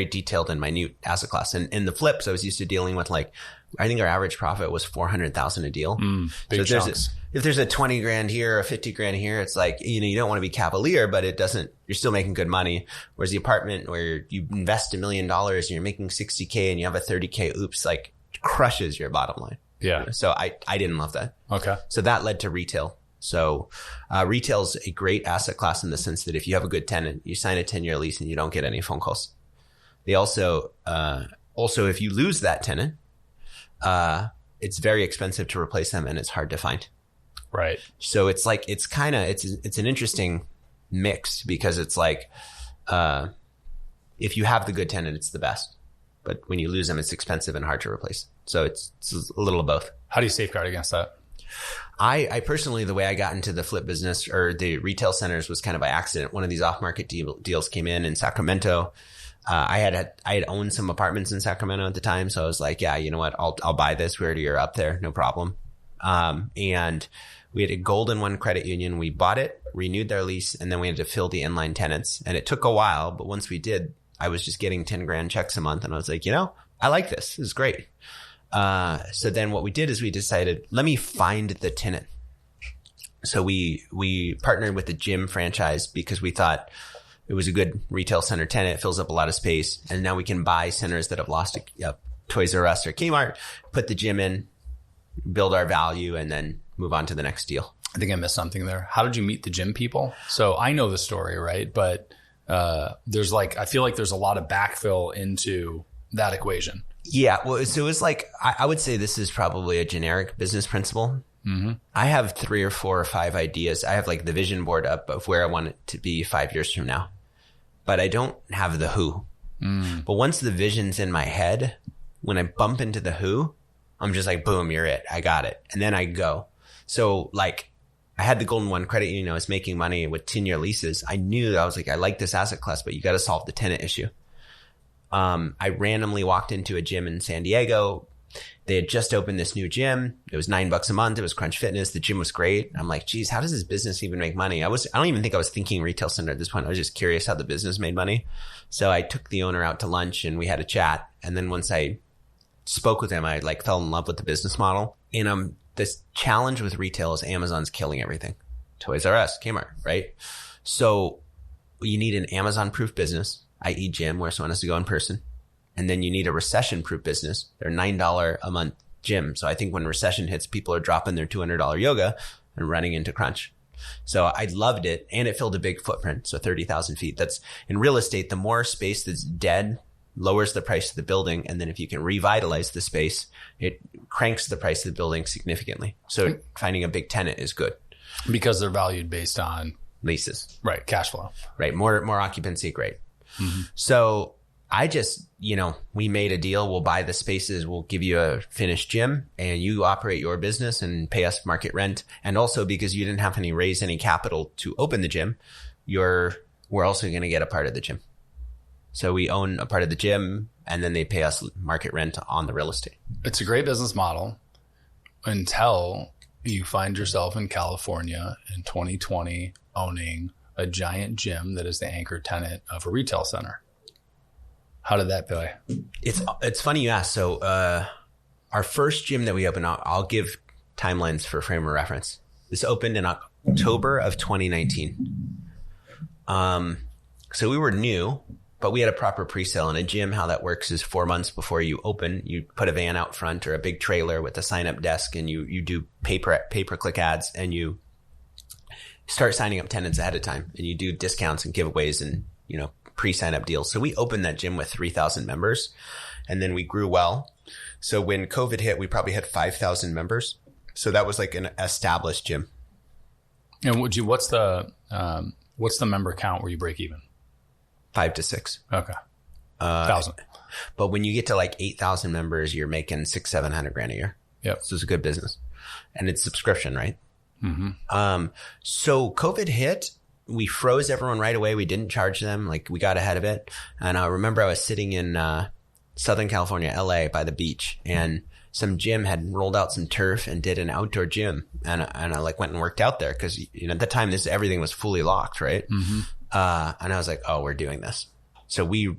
detailed and minute asset class. And in the flips, I was used to dealing with like, I think our average profit was 400,000 a deal. Big so chunks. If there's a 20 grand here or 50 grand here, it's like, you don't want to be cavalier, but you're still making good money. Whereas the apartment where you invest $1 million and you're making 60K and you have a 30K, oops, like crushes your bottom line. Yeah. So I didn't love that. Okay. So that led to retail. So retail's a great asset class in the sense that if you have a good tenant, you sign a 10-year lease and you don't get any phone calls. They also if you lose that tenant, it's very expensive to replace them and it's hard to find. Right. So it's like, it's an interesting mix because it's like, if you have the good tenant, it's the best. But when you lose them, it's expensive and hard to replace. So it's a little of both. How do you safeguard against that? I personally, the way I got into the flip business or the retail centers was kind of by accident. One of these off-market deals came in Sacramento. I had owned some apartments in Sacramento at the time. So I was like, yeah, you know what? I'll buy this. We already are up there. No problem. And we had a Golden One credit union. We bought it, renewed their lease, and then we had to fill the inline tenants. And it took a while, but once we did, I was just getting 10 grand checks a month. And I was like, I like this. This is great. So then what we did is we decided, let me find the tenant. So we partnered with the gym franchise because we thought it was a good retail center tenant. It fills up a lot of space. And now we can buy centers that have lost a Toys R Us or Kmart, put the gym in, build our value, and then move on to the next deal. I think I missed something there. How did you meet the gym people? So I know the story, right? But I feel like there's a lot of backfill into that equation. Yeah. Well, so it was like, I would say this is probably a generic business principle. Mm-hmm. I have 3 or 4 or 5 ideas. I have like the vision board up of where I want it to be 5 years from now, but I don't have the who. But once the vision's in my head, when I bump into the who, I'm just like, boom, you're it. I got it. And then I go. So like I had the Golden One credit union. I was making money with 10-year leases. I knew that I was like, I like this asset class, but you got to solve the tenant issue. I randomly walked into a gym in San Diego. They had just opened this new gym. It was $9 a month. It was Crunch Fitness. The gym was great. I'm like, geez, how does this business even make money? I don't even think I was thinking retail center at this point. I was just curious how the business made money. So I took the owner out to lunch and we had a chat. And then once I spoke with him, I like fell in love with the business model. And this challenge with retail is Amazon's killing everything. Toys R Us, Kmart, right? So you need an Amazon-proof business, i.e. gym where someone has to go in person. And then you need a recession-proof business. They're $9 a month gym. So I think when recession hits, people are dropping their $200 yoga and running into Crunch. So I loved it. And it filled a big footprint. So 30,000 feet. That's in real estate. The more space that's dead lowers the price of the building. And then if you can revitalize the space, it cranks the price of the building significantly. So finding a big tenant is good. Because they're valued based on leases. Right. Cash flow. Right. More occupancy. Great. Mm-hmm. So I just, we made a deal. We'll buy the spaces. We'll give you a finished gym and you operate your business and pay us market rent. And also because you didn't have to raise any capital to open the gym, we're also going to get a part of the gym. So we own a part of the gym and then they pay us market rent on the real estate. It's a great business model until you find yourself in California in 2020 owning a giant gym that is the anchor tenant of a retail center. How did that play? It's funny you ask. So our first gym that we opened, I'll give timelines for frame of reference. This opened in October of 2019. So we were new, but we had a proper pre-sale. In a gym, how that works is 4 months before you open, you put a van out front or a big trailer with a sign-up desk, and you do pay-per-click ads, and you start signing up tenants ahead of time, and you do discounts and giveaways and pre-sign up deals. So we opened that gym with 3,000 members and then we grew well. So when COVID hit, we probably had 5,000 members. So that was like an established gym. And what's the member count where you break even? 5 to 6. Okay. 1,000. But when you get to like 8,000 members, you're making $600,000-700,000 a year. Yep. So it's a good business and it's subscription, right? Mm-hmm. So COVID hit. We froze everyone right away. We didn't charge them. Like we got ahead of it. And I remember I was sitting in Southern California, LA by the beach, and some gym had rolled out some turf and did an outdoor gym. And I like went and worked out there because, at the time everything was fully locked. Right. Mm-hmm. And I was like, oh, we're doing this. So we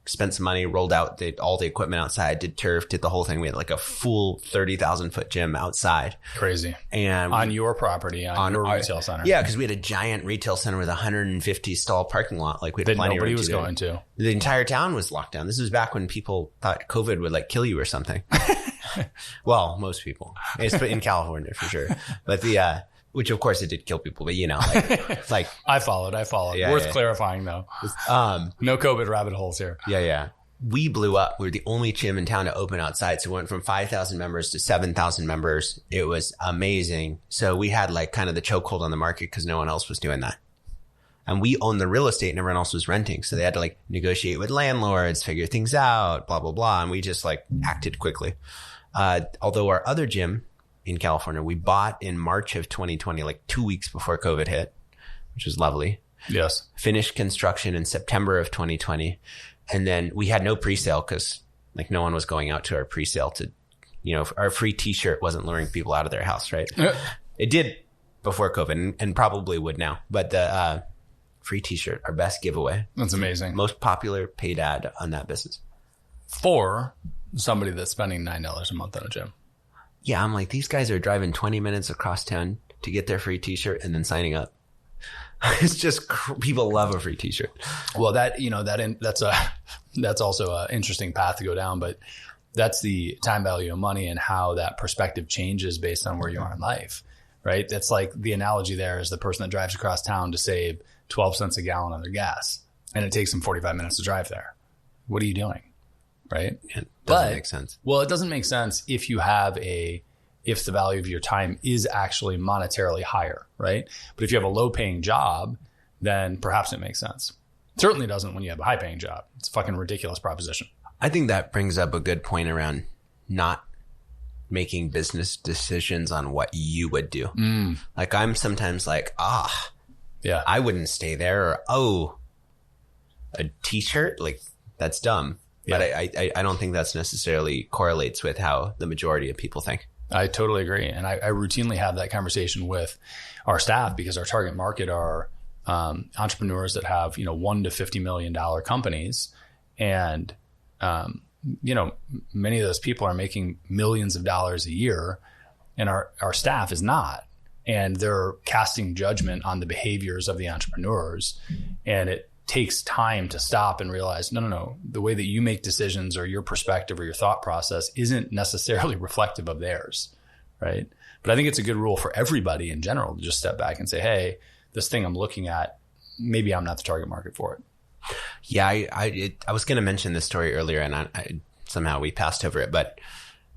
spent some money, rolled out all the equipment outside, did turf, did the whole thing. We had like a full 30,000 foot gym outside. Crazy. And on your property, on your retail center. Yeah, because we had a giant retail center with 150 stall parking lot. Like we had plenty nobody of was going to. The entire town was locked down. This was back when people thought COVID would like kill you or something. Well, most people. It's in California for sure. But which of course it did kill people, but like I followed. Yeah, Worth clarifying though. No COVID rabbit holes here. Yeah. We blew up. We were the only gym in town to open outside. So we went from 5,000 members to 7,000 members. It was amazing. So we had like kind of the chokehold on the market because no one else was doing that. And we owned the real estate and everyone else was renting. So they had to like negotiate with landlords, figure things out, blah, blah, blah. And we just like acted quickly. Although our other gym in California, we bought in March of 2020, like 2 weeks before COVID hit, which was lovely. Yes. Finished construction in September of 2020. And then we had no pre-sale because like no one was going out to our pre-sale to, our free t-shirt wasn't luring people out of their house, right? It did before COVID and probably would now. But the free t-shirt, our best giveaway. That's amazing. Most popular paid ad on that business. For somebody that's spending $9 a month on a gym. Yeah, I'm like, these guys are driving 20 minutes across town to get their free t-shirt and then signing up. It's just people love a free t-shirt. Well, that's also an interesting path to go down, but that's the time value of money and how that perspective changes based on where you are in life, right? That's like the analogy there is the person that drives across town to save 12 cents a gallon on their gas, and it takes them 45 minutes to drive there. What are you doing? Right? It doesn't make sense. Well, it doesn't make sense if if the value of your time is actually monetarily higher, right? But if you have a low paying job, then perhaps it makes sense. It certainly doesn't when you have a high paying job. It's a fucking ridiculous proposition. I think that brings up a good point around not making business decisions on what you would do. Like I'm sometimes like, yeah, I wouldn't stay there, or a t-shirt, like that's dumb. Yeah. But I don't think that's necessarily correlates with how the majority of people think. I totally agree. And I routinely have that conversation with our staff because our target market are entrepreneurs that have, $1 to $50 million companies. And, many of those people are making millions of dollars a year, and our staff is not. And they're casting judgment on the behaviors of the entrepreneurs. And it takes time to stop and realize, no, the way that you make decisions or your perspective or your thought process isn't necessarily reflective of theirs, right? But I think it's a good rule for everybody in general to just step back and say, hey, this thing I'm looking at, maybe I'm not the target market for it. Yeah, I was going to mention this story earlier, and somehow we passed over it. But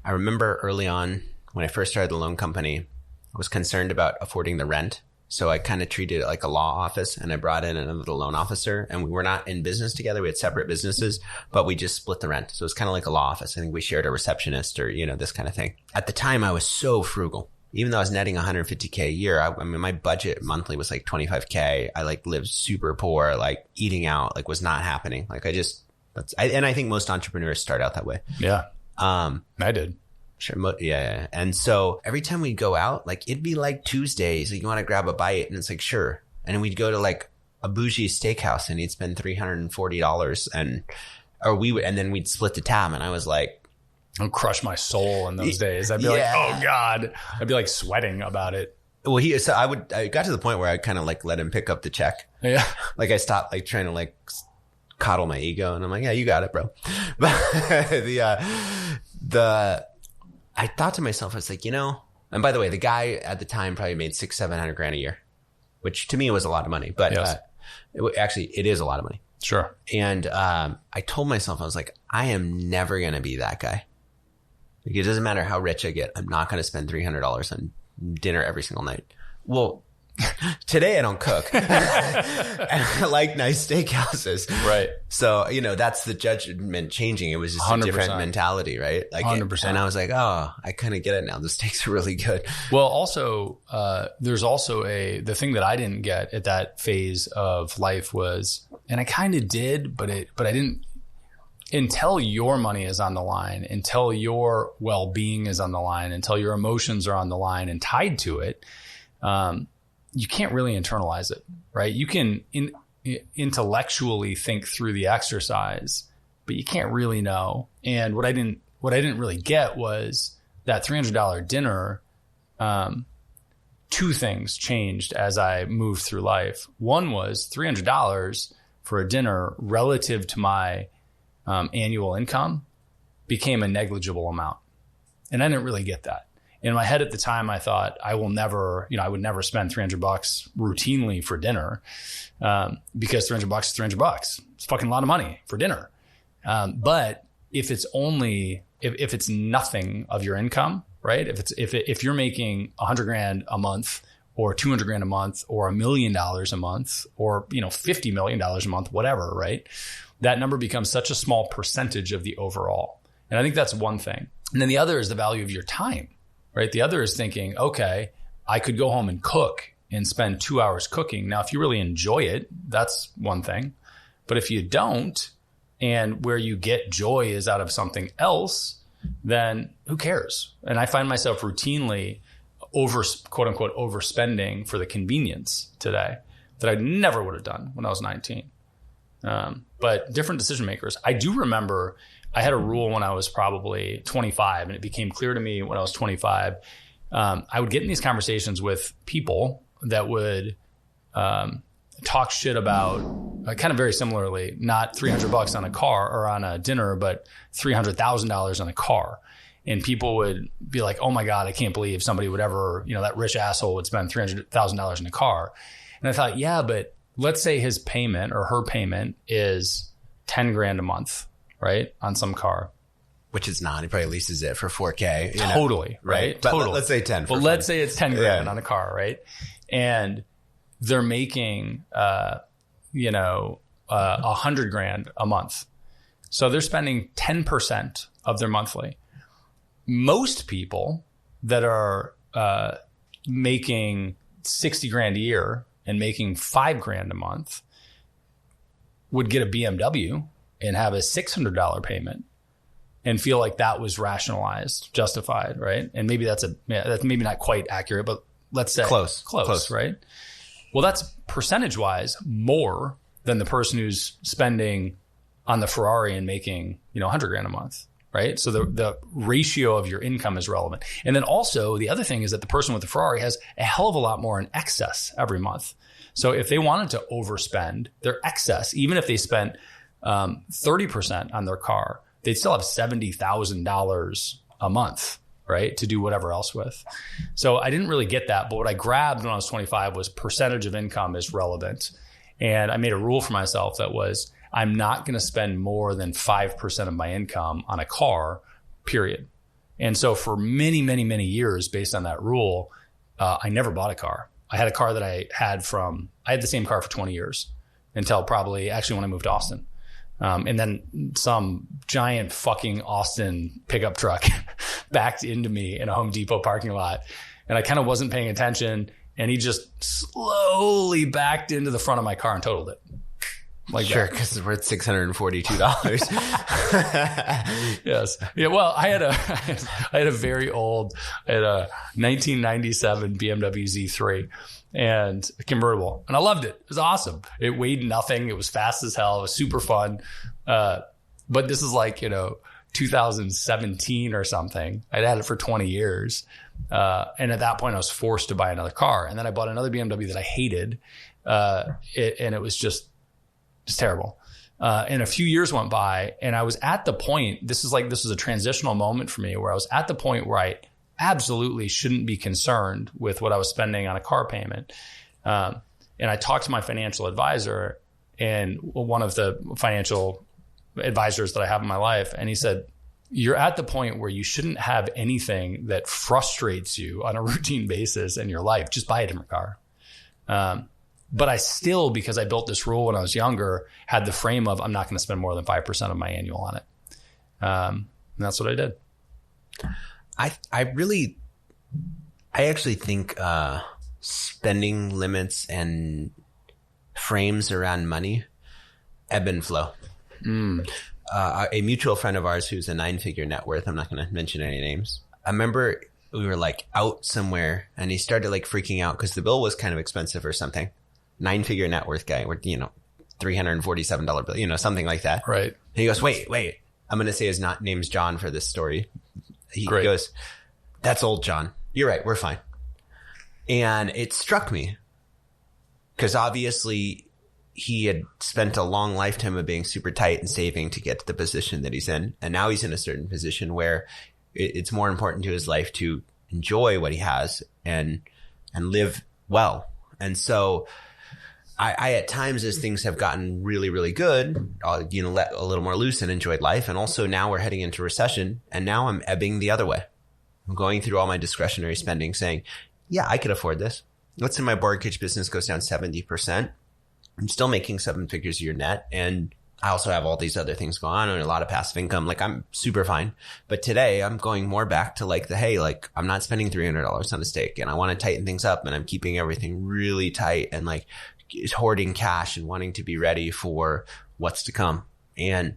I remember early on when I first started the loan company, I was concerned about affording the rent. So I kind of treated it like a law office, and I brought in another loan officer, and we were not in business together. We had separate businesses, but we just split the rent. So it's kind of like a law office. I think we shared a receptionist or, this kind of thing. At the time, I was so frugal. Even though I was netting $150K a year, I mean, my budget monthly was like $25K. I like lived super poor, like eating out, like was not happening. Like and I think most entrepreneurs start out that way. Yeah. I did. Sure. Yeah. And so every time we'd go out, like it'd be like Tuesdays, like you want to grab a bite, and it's like, sure. And we'd go to like a bougie steakhouse and he'd spend $340 and then we'd split the tab. And I was like, I'd crush my soul in those days. I'd be like, oh God, I'd be like sweating about it. Well, I got to the point where I kind of like let him pick up the check. Yeah. Like I stopped like trying to like coddle my ego, and I'm like, yeah, you got it, bro. But I thought to myself, I was like, and by the way, the guy at the time probably made $600,000-700,000 a year, which to me was a lot of money, but yes. It is a lot of money. Sure. And I told myself, I was like, I am never going to be that guy. Like, it doesn't matter how rich I get. I'm not going to spend $300 on dinner every single night. Well, today I don't cook. And I like nice steakhouses. Right. So, that's the judgment changing. It was just 100%. A different mentality, right? Like 100%. And I was like, oh, I kind of get it now. The steaks are really good. Well, also, there's also the thing that I didn't get at that phase of life was, and I kind of did, but I didn't, until your money is on the line, until your well-being is on the line, until your emotions are on the line and tied to it, you can't really internalize it, right? You can, intellectually think through the exercise, but you can't really know. And what I didn't really get was that $300 dinner. Two things changed as I moved through life. One was $300 for a dinner relative to my annual income became a negligible amount. And I didn't really get that. In my head at the time, I thought I would never spend $300 routinely for dinner because $300 is $300. It's fucking a lot of money for dinner. But if it's nothing of your income, right? If you're making $100,000 a month or $200,000 a month or $1 million a month or, $50 million a month, whatever, right? That number becomes such a small percentage of the overall. And I think that's one thing. And then the other is the value of your time, right? The other is thinking, okay, I could go home and cook and spend 2 hours cooking. Now, if you really enjoy it, that's one thing. But if you don't, and where you get joy is out of something else, then who cares? And I find myself routinely quote unquote overspending for the convenience today that I never would have done when I was 19. But different decision makers. I do remember I had a rule when I was probably 25, and it became clear to me when I was 25. I would get in these conversations with people that would talk shit about kind of very similarly, not $300 on a car or on a dinner, but $300,000 on a car. And people would be like, oh my God, I can't believe somebody would ever, that rich asshole would spend $300,000 in a car. And I thought, yeah, but let's say his payment or her payment is $10,000 a month, right? On some car. Which is not. He probably leases it for $4,000. Totally. Right. But totally. let's say 10. But let's say it's $10,000 on a car, right? And they're making, $100,000 a month. So they're spending 10% of their monthly. Most people that are making $60,000 a year and making $5,000 a month would get a BMW and have a $600 payment and feel like that was rationalized, justified, right? And maybe that's maybe not quite accurate, but let's say close, right? Well, that's percentage-wise more than the person who's spending on the Ferrari and making, $100,000 a month, right? So the ratio of your income is relevant. And then also the other thing is that the person with the Ferrari has a hell of a lot more in excess every month. So if they wanted to overspend their excess, even if they spent 30% on their car, they'd still have $70,000 a month, right, to do whatever else with. So I didn't really get that. But what I grabbed when I was 25 was percentage of income is relevant. And I made a rule for myself that was I'm not going to spend more than 5% of my income on a car, period. And so for many, many, many years, based on that rule, I never bought a car. I had a car that I had the same car for 20 years until probably actually when I moved to Austin. And then some giant fucking Austin pickup truck backed into me in a Home Depot parking lot. And I kind of wasn't paying attention. And he just slowly backed into the front of my car and totaled it. Like sure, because it's worth $642. Yes. Yeah. Well, I had a very old, 1997 BMW Z3 and a convertible, and I loved it. It was awesome. It weighed nothing. It was fast as hell. It was super fun. But this is like, 2017 or something. I'd had it for 20 years. And at that point I was forced to buy another car. And then I bought another BMW that I hated. And it was just terrible. And a few years went by and I was at the point, this was a transitional moment for me where I was at the point where I absolutely shouldn't be concerned with what I was spending on a car payment. And I talked to my financial advisor and one of the financial advisors that I have in my life. And he said, you're at the point where you shouldn't have anything that frustrates you on a routine basis in your life. Just buy a different car. But I still, because I built this rule when I was younger, had the frame of I'm not going to spend more than 5% of my annual on it. And that's what I did. I actually think spending limits and frames around money ebb and flow. A mutual friend of ours who's a 9-figure net worth, I'm not going to mention any names. I remember we were like out somewhere and he started like freaking out because the bill was kind of expensive or something. 9-figure net worth guy. We're, $347 bill, you know, something like that. Right. And he goes, wait, I'm going to say his name's John for this story. He Great. goes, that's old John. You're right. We're fine. And it struck me because obviously he had spent a long lifetime of being super tight and saving to get to the position that he's in. And now he's in a certain position where it's more important to his life to enjoy what he has and live well. And so I at times, as things have gotten really, really good, I'll, you know, let a little more loose and enjoyed life. And also now we're heading into recession and now I'm ebbing the other way. I'm going through all my discretionary spending saying, yeah, I could afford this. Let's say my brokerage business goes down 70%. I'm still making 7 figures a year net. And I also have all these other things going on and a lot of passive income. Like I'm super fine. But today I'm going more back to like hey, like I'm not spending $300 on a steak and I want to tighten things up and I'm keeping everything really tight and like hoarding cash and wanting to be ready for what's to come. And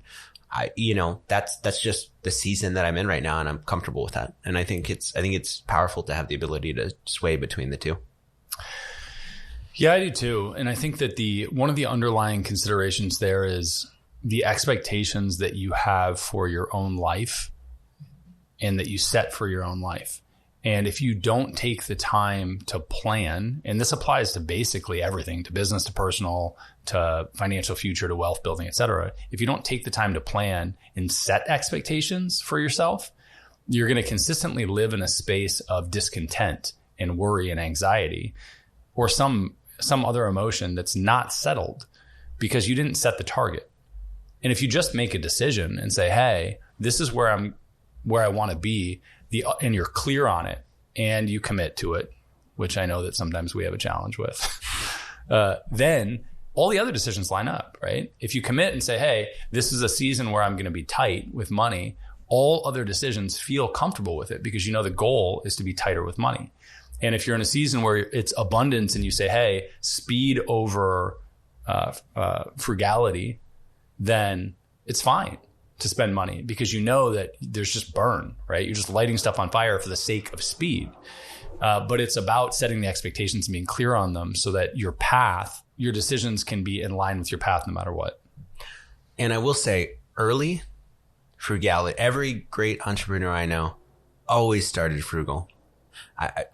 I, you know, that's just the season that I'm in right now and I'm comfortable with that. And I think it's powerful to have the ability to sway between the two. Yeah, I do too. And I think that one of the underlying considerations there is the expectations that you have for your own life and that you set for your own life. And if you don't take the time to plan, and this applies to basically everything, to business, to personal, to financial future, to wealth building, et cetera. If you don't take the time to plan and set expectations for yourself, you're going to consistently live in a space of discontent and worry and anxiety or some other emotion that's not settled because you didn't set the target. And if you just make a decision and say, hey, this is where I want to be, and you're clear on it and you commit to it, which I know that sometimes we have a challenge with, then all the other decisions line up, right? If you commit and say, hey, this is a season where I'm going to be tight with money, all other decisions feel comfortable with it because you know the goal is to be tighter with money. And if you're in a season where it's abundance and you say, hey, speed over frugality, then it's fine to spend money because you know that there's just burn, right? You're just lighting stuff on fire for the sake of speed. But it's about setting the expectations and being clear on them so that your decisions can be in line with your path no matter what. And I will say early frugality, every great entrepreneur I know always started frugal.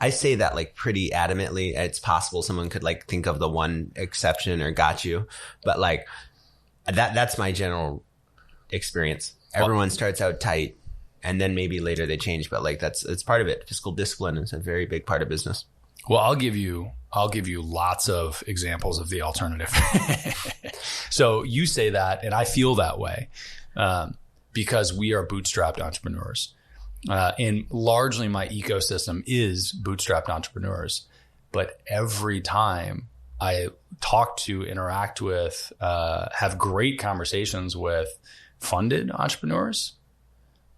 I say that like pretty adamantly. It's possible someone could like think of the one exception or got you, but like that's my general experience. Everyone starts out tight and then maybe later they change, but like it's part of it. Fiscal discipline is a very big part of business. Well, I'll give you lots of examples of the alternative. So you say that and I feel that way because we are bootstrapped entrepreneurs. And largely my ecosystem is bootstrapped entrepreneurs. But every time I talk to, interact with, have great conversations with funded entrepreneurs,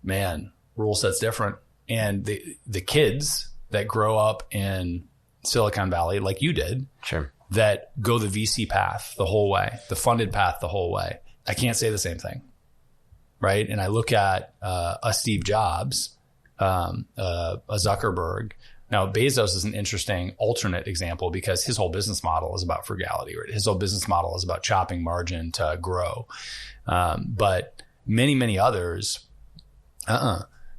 man, rule set's different. And the kids that grow up in Silicon Valley, like you did, sure, that go the VC path the whole way, the funded path the whole way, I can't say the same thing, right? And I look at a Steve Jobs, a Zuckerberg. Now, Bezos is an interesting alternate example because his whole business model is about frugality, right? His whole business model is about chopping margin to grow. But many, many others,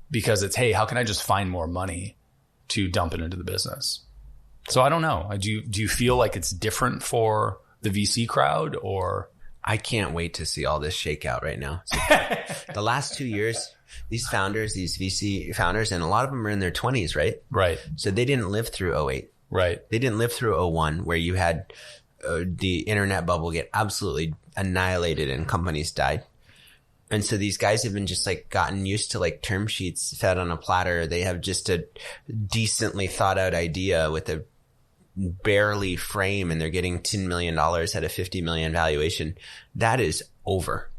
because it's, hey, how can I just find more money to dump it into the business? So I don't know. Do you feel like it's different for the VC crowd or? I can't wait to see all this shake out right now. So the last 2 years, these VC founders, and a lot of them are in their 20s, right? Right. So they didn't live through 2008. Right. They didn't live through 2001 where you had the internet bubble get absolutely annihilated and companies died. And so these guys have been just like gotten used to like term sheets fed on a platter. They have just a decently thought out idea with a barely frame and they're getting $10 million at a 50 million valuation. That is over.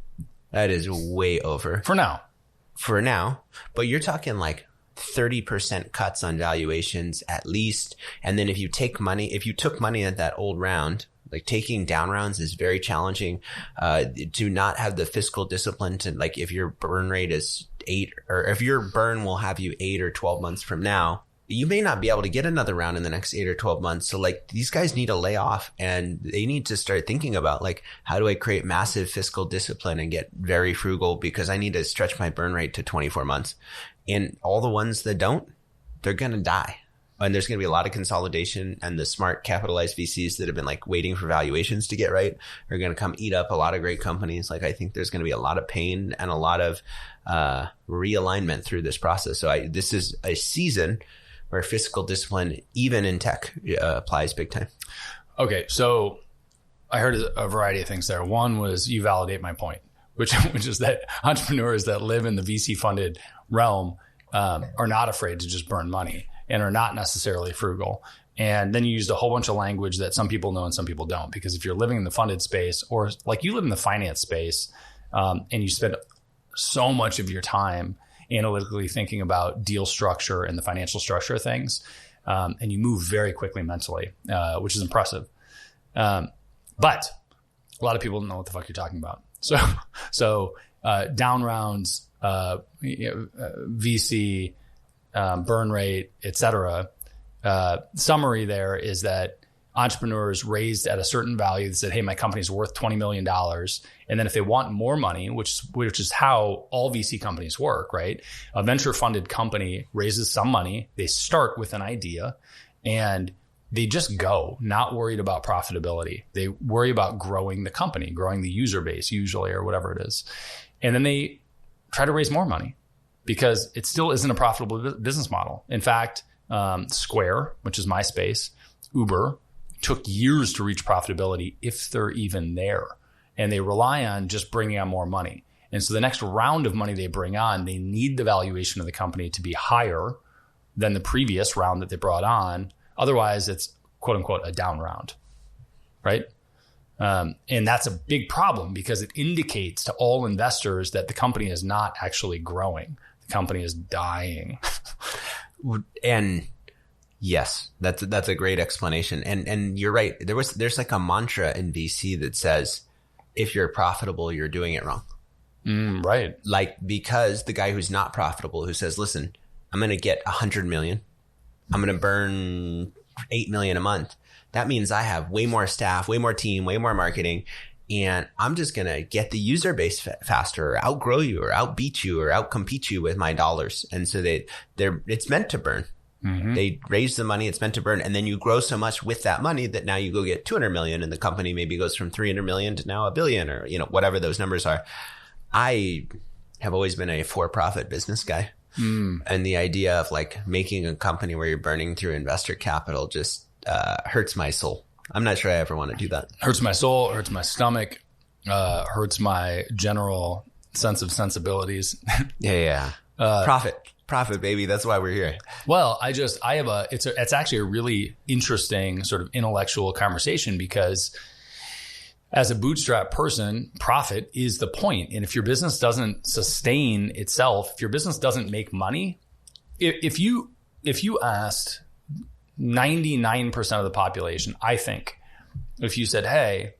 That is way over. For now. But you're talking like 30% cuts on valuations at least. And then if you took money at that old round, like taking down rounds is very challenging, to not have the fiscal discipline to like, if your burn rate is 8 or if your burn will have you 8 or 12 months from now, you may not be able to get another round in the next 8 or 12 months. So like these guys need to lay off and they need to start thinking about like, how do I create massive fiscal discipline and get very frugal because I need to stretch my burn rate to 24 months. And all the ones that don't, they're going to die. And there's going to be a lot of consolidation, and the smart capitalized VCs that have been like waiting for valuations to get right are going to come eat up a lot of great companies. Like I think there's going to be a lot of pain and a lot of realignment through this process. So this is a season where fiscal discipline, even in tech, applies big time. Okay. So I heard a variety of things there. One was you validate my point, which is that entrepreneurs that live in the VC funded realm are not afraid to just burn money and are not necessarily frugal. And then you used a whole bunch of language that some people know and some people don't, because if you're living in the funded space, or like you live in the finance space, and you spend so much of your time analytically thinking about deal structure and the financial structure of things, and you move very quickly mentally, which is impressive. But a lot of people don't know what the fuck you're talking about. So down rounds, VC, burn rate, et cetera. Summary there is that entrepreneurs raised at a certain value that said, hey, my company's worth $20 million. And then if they want more money, which is how all VC companies work, right? A venture funded company raises some money. They start with an idea and they just go, not worried about profitability. They worry about growing the company, growing the user base usually, or whatever it is. And then they try to raise more money because it still isn't a profitable business model. In fact, Square, which is my space, Uber, took years to reach profitability if they're even there. And they rely on just bringing on more money. And so the next round of money they bring on, they need the valuation of the company to be higher than the previous round that they brought on. Otherwise, it's quote unquote a down round, right? And that's a big problem because it indicates to all investors that the company is not actually growing. The company is dying. And yes, that's a great explanation. And you're right. There's like a mantra in VC that says, if you're profitable, you're doing it wrong. Right. Like, because the guy who's not profitable, who says, listen, I'm going to get 100 million. I'm going to burn 8 million a month. That means I have way more staff, way more team, way more marketing. And I'm just going to get the user base faster, or outgrow you, or outbeat you, or outcompete you with my dollars. And so it's meant to burn. Mm-hmm. They raise the money, it's meant to burn. And then you grow so much with that money that now you go get 200 million and the company maybe goes from 300 million to now $1 billion, or, whatever those numbers are. I have always been a for-profit business guy. And the idea of like making a company where you're burning through investor capital just hurts my soul. I'm not sure I ever want to do that. Hurts my soul, hurts my stomach, hurts my general sense of sensibilities. Yeah. Profit, baby. That's why we're here. Well, it's actually a really interesting sort of intellectual conversation, because as a bootstrap person, profit is the point. And if your business doesn't sustain itself, if your business doesn't make money, if you asked 99% of the population, I think, if you said, hey,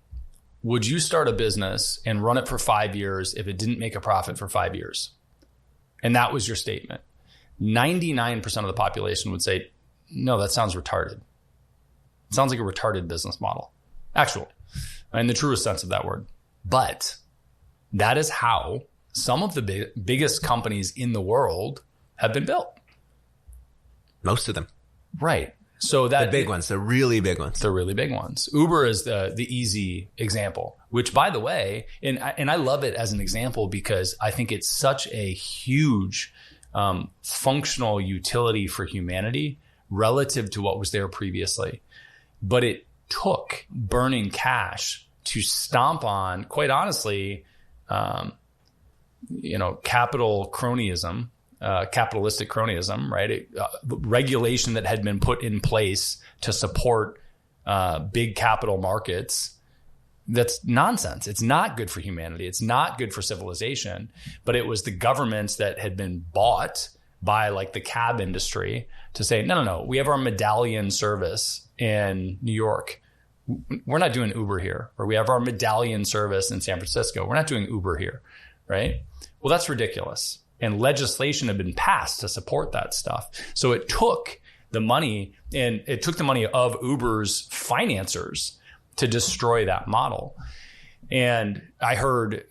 would you start a business and run it for 5 years if it didn't make a profit for 5 years? And that was your statement. 99% of the population would say, no, that sounds retarded. It sounds like a retarded business model. Actually, in the truest sense of that word. But that is how some of the biggest companies in the world have been built. Most of them. Right. So that the big ones, the really big ones. The really big ones. Uber is the easy example, which, by the way, and I love it as an example because I think it's such a huge functional utility for humanity relative to what was there previously. But it took burning cash to stomp on, quite honestly, capital cronyism. Capitalistic cronyism, right? Regulation that had been put in place to support big capital markets. That's nonsense. It's not good for humanity. It's not good for civilization. But it was the governments that had been bought by like the cab industry to say, no, we have our medallion service in New York. We're not doing Uber here. Or we have our medallion service in San Francisco. We're not doing Uber here, right? Well, that's ridiculous. And legislation had been passed to support that stuff. So it took the money, and it took the money of Uber's financiers to destroy that model. And I heard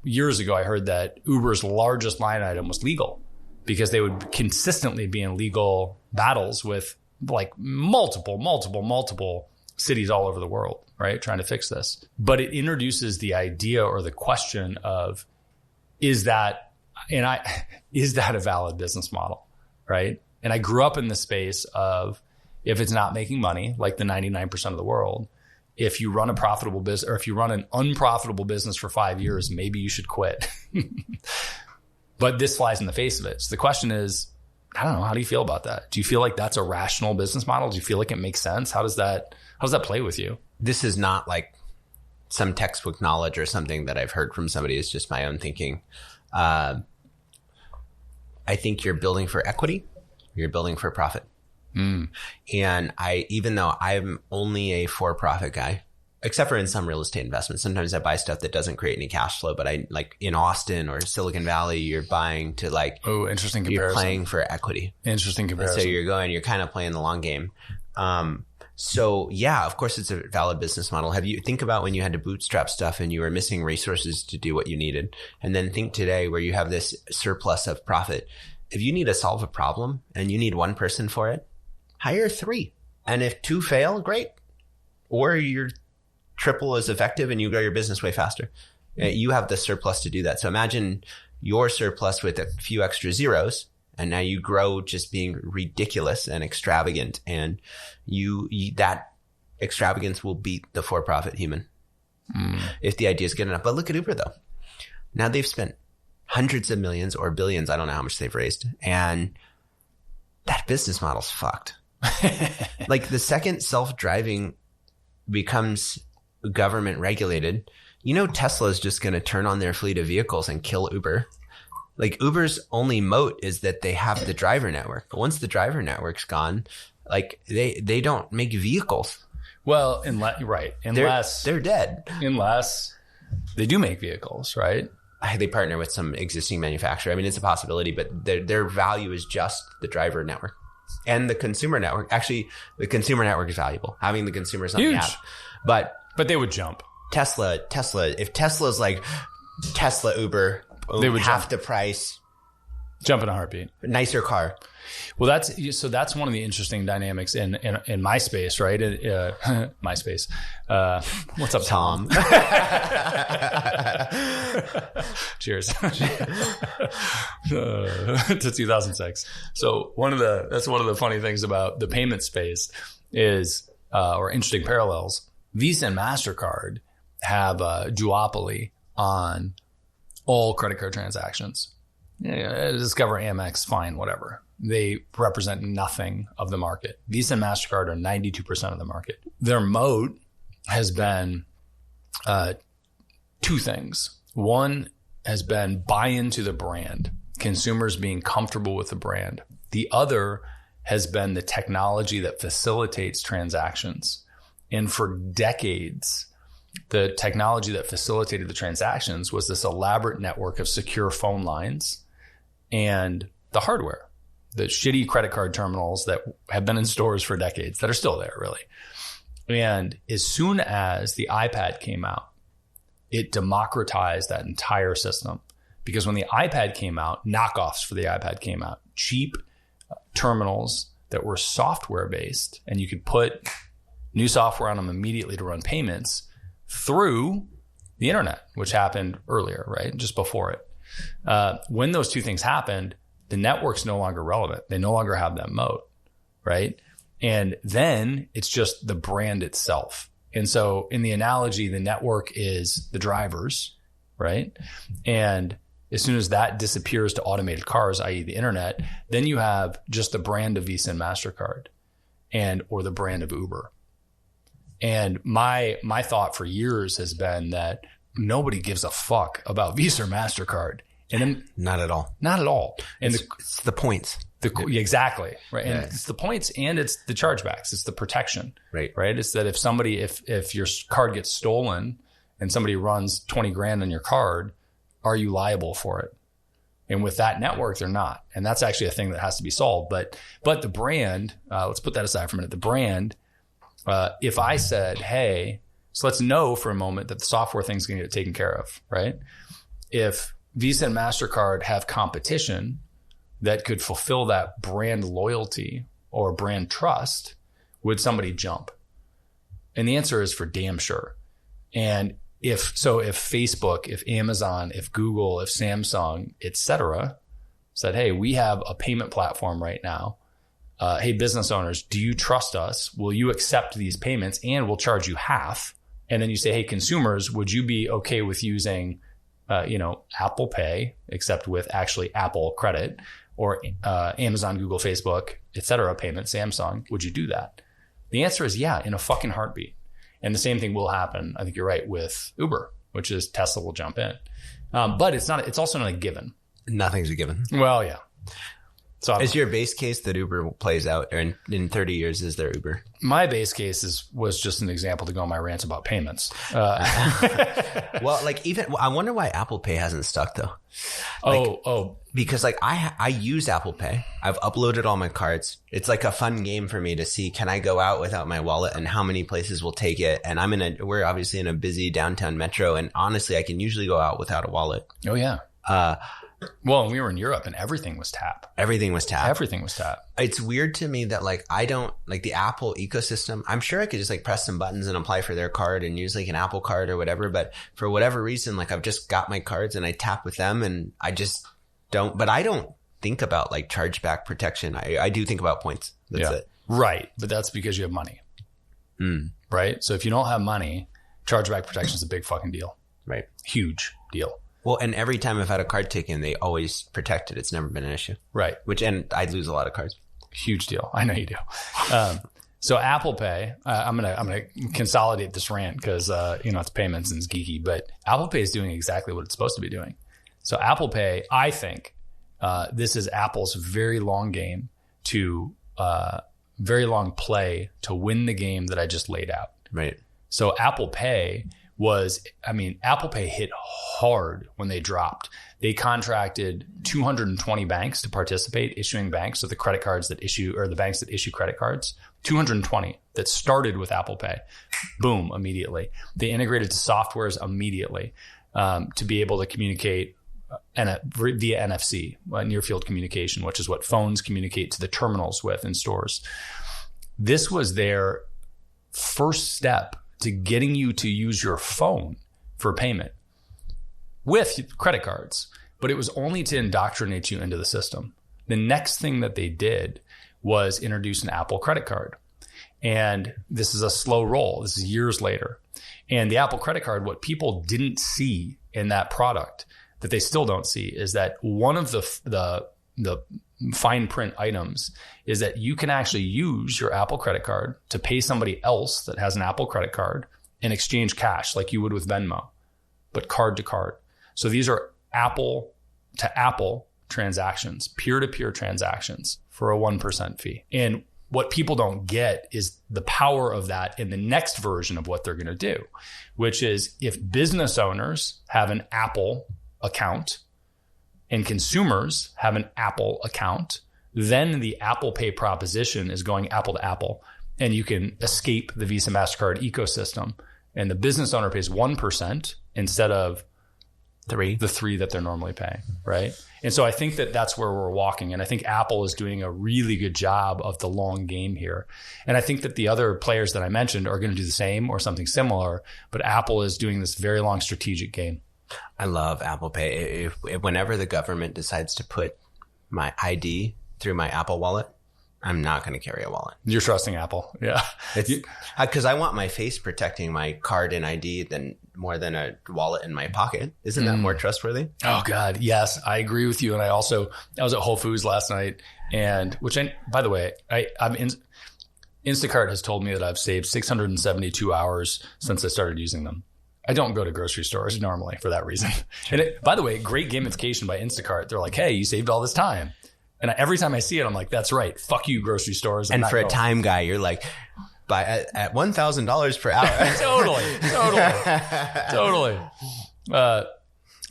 years ago, I heard that Uber's largest line item was legal, because they would consistently be in legal battles with like multiple cities all over the world, right? Trying to fix this. But it introduces the idea or the question of, is that a valid business model, right? And I grew up in the space of, if it's not making money, like the 99% of the world, if you run a profitable business, or if you run an unprofitable business for 5 years, maybe you should quit. But this flies in the face of it. So the question is, I don't know, how do you feel about that? Do you feel like that's a rational business model? Do you feel like it makes sense? How does that play with you? This is not like some textbook knowledge or something that I've heard from somebody. It's just my own thinking. I think you're building for equity. You're building for profit. And even though I'm only a for-profit guy, except for in some real estate investments, sometimes I buy stuff that doesn't create any cash flow, but I like in Austin or Silicon Valley, you're buying to like, interesting comparison. You're playing for equity. Interesting comparison. So you're kind of playing the long game. So yeah, of course it's a valid business model. Think about when you had to bootstrap stuff and you were missing resources to do what you needed. And then think today where you have this surplus of profit. If you need to solve a problem and you need one person for it, hire 3. And if 2 fail, great. Or you're triple as effective and you grow your business way faster. You have the surplus to do that. So imagine your surplus with a few extra zeros, and now you grow just being ridiculous and extravagant, and that extravagance will beat the for-profit human if the idea is good enough. But look at Uber though. Now they've spent hundreds of millions or billions. I don't know how much they've raised, and that business model's fucked. Like the second self-driving becomes government regulated, Tesla is just going to turn on their fleet of vehicles and kill Uber. Like Uber's only moat is that they have the driver network. But once the driver network's gone, like they don't make vehicles. Well, unless they're dead. Unless they do make vehicles, right? They partner with some existing manufacturer. I mean, it's a possibility, but their value is just the driver network and the consumer network. Actually, the consumer network is valuable. Having the consumers on the app, but they would jump. Tesla. If Tesla's like Tesla, Uber, they would half the price. Jump in a heartbeat. Nicer car. Well, that's one of the interesting dynamics in my space, right? My space. What's up, Tom? Cheers to 2006. So that's one of the funny things about the payment space is, or interesting parallels. Visa and MasterCard have a duopoly on all credit card transactions. Discover, Amex, fine, whatever. They represent nothing of the market. Visa and MasterCard are 92% of the market. Their moat has been 2 things. One has been buy into the brand, consumers being comfortable with the brand. The other has been the technology that facilitates transactions. And for decades, the technology that facilitated the transactions was this elaborate network of secure phone lines and the hardware, the shitty credit card terminals that have been in stores for decades that are still there, really. And as soon as the iPad came out, it democratized that entire system. Because when the iPad came out, knockoffs for the iPad came out, cheap terminals that were software based, and you could put new software on them immediately to run payments through the internet, which happened earlier, right? Just before it. When those 2 things happened, the network's no longer relevant. They no longer have that moat, right? And then it's just the brand itself. And so in the analogy, the network is the drivers, right? And as soon as that disappears to automated cars, i.e. the internet, then you have just the brand of Visa and MasterCard or the brand of Uber. And my thought for years has been that nobody gives a fuck about Visa or MasterCard. And then not at all. And it's the points. Exactly. Right. And yeah. It's the points and it's the chargebacks. It's the protection. Right. It's that if your card gets stolen and somebody runs 20 grand on your card, are you liable for it? And with that network, they're not. And that's actually a thing that has to be solved. But the brand, let's put that aside for a minute. The brand, if I said, hey, so let's know for a moment that the software thing's going to get taken care of, right? If Visa and MasterCard have competition that could fulfill that brand loyalty or brand trust, would somebody jump? And the answer is for damn sure. And if Facebook, if Amazon, if Google, if Samsung, et cetera, said, hey, we have a payment platform right now. Hey, business owners, do you trust us? Will you accept these payments? And we'll charge you half. And then you say, hey, consumers, would you be okay with using, Apple Pay, except with actually Apple credit, or Amazon, Google, Facebook, et cetera, payment, Samsung? Would you do that? The answer is yeah, in a fucking heartbeat. And the same thing will happen, I think you're right, with Uber, which is Tesla will jump in. But it's also not a given. Nothing's a given. Well, yeah. So is your base case that Uber plays out, or in 30 years, is there Uber? My base case was just an example to go on my rant about payments. Well, I wonder why Apple Pay hasn't stuck though. Because I use Apple Pay. I've uploaded all my cards. It's like a fun game for me to see, can I go out without my wallet and how many places will take it? And we're obviously in a busy downtown metro. And honestly, I can usually go out without a wallet. Oh yeah. Well, we were in Europe and everything was tap. Everything was tap. It's weird to me that I don't like the Apple ecosystem. I'm sure I could just press some buttons and apply for their card and use an Apple card or whatever. But for whatever reason, I've just got my cards and I tap with them and I just don't. But I don't think about chargeback protection. I do think about points. That's it. Right. But that's because you have money. Right. So if you don't have money, chargeback protection is a big fucking deal. Right. Huge deal. Well, and every time I've had a card taken, they always protect it. It's never been an issue. Right. And I lose a lot of cards. Huge deal. I know you do. So Apple Pay, I'm gonna consolidate this rant because it's payments and it's geeky, but Apple Pay is doing exactly what it's supposed to be doing. So Apple Pay, I think, this is Apple's very long game very long play to win the game that I just laid out. Right. So Apple Pay Apple Pay hit hard when they dropped. They contracted 220 banks to participate, issuing banks. So the credit cards that issue, or the banks that issue credit cards, 220 that started with Apple Pay. Boom, immediately. They integrated to softwares immediately to be able to communicate via NFC, near field communication, which is what phones communicate to the terminals with in stores. This was their first step to getting you to use your phone for payment with credit cards, but it was only to indoctrinate you into the system. The next thing that they did was introduce an Apple credit card. And this is a slow roll. This is years later. And the Apple credit card, what people didn't see in that product that they still don't see, is that one of the fine print items is that you can actually use your Apple credit card to pay somebody else that has an Apple credit card and exchange cash like you would with Venmo, but card to card. So these are Apple to Apple transactions, peer-to-peer transactions for a 1% fee. And what people don't get is the power of that in the next version of what they're going to do, which is if business owners have an Apple account and consumers have an Apple account, then the Apple Pay proposition is going Apple to Apple, and you can escape the Visa MasterCard ecosystem. And the business owner pays 1% instead of the 3 that they're normally paying, right? And so I think that that's where we're walking. And I think Apple is doing a really good job of the long game here. And I think that the other players that I mentioned are going to do the same or something similar, but Apple is doing this very long strategic game. I love Apple Pay. Whenever the government decides to put my ID through my Apple wallet, I'm not going to carry a wallet. You're trusting Apple. Yeah. Because I want my face protecting my card and ID more than a wallet in my pocket. Isn't that more trustworthy? Oh God. Yes, I agree with you. And I was at Whole Foods last night, and by the way, Instacart has told me that I've saved 672 hours since I started using them. I don't go to grocery stores normally for that reason. And by the way, great gamification by Instacart. They're like, hey, you saved all this time. And every time I see it, I'm like, that's right. Fuck you, grocery stores. And for a time guy, you're like, at $1,000 per hour. Totally.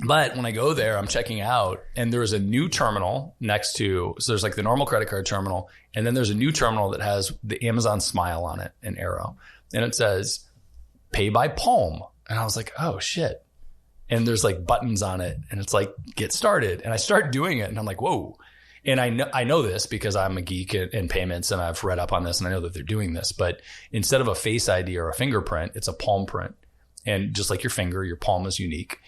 But when I go there, I'm checking out and there's a new terminal next to, so there's like the normal credit card terminal. And then there's a new terminal that has the Amazon smile on it, an arrow. And it says pay by Palm. And I was like, oh shit. And there's like buttons on it and it's like, get started. And I start doing it and I'm like, whoa. And I know this because I'm a geek in payments and I've read up on this and I know that they're doing this, but instead of a Face ID or a fingerprint, it's a palm print. And just like your finger, your palm is unique.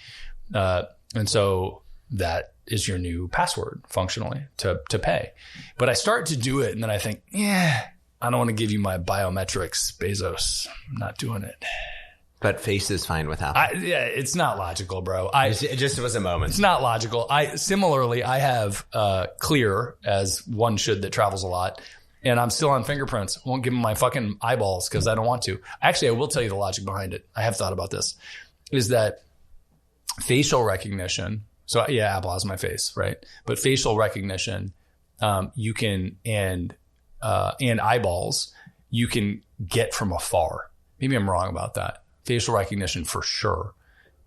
And so that is your new password functionally to pay. But I start to do it and then I think, I don't want to give you my biometrics, Bezos. I'm not doing it. But Face is fine with Apple. It's not logical, bro. It just was a moment. It's not logical. Similarly, I have Clear, as one should that travels a lot, and I'm still on fingerprints. I won't give them my fucking eyeballs because I don't want to. Actually, I will tell you the logic behind it. I have thought about this. Is that facial recognition? So yeah, Apple has my face, right? But facial recognition, you can and eyeballs, you can get from afar. Maybe I'm wrong about that. Facial recognition for sure.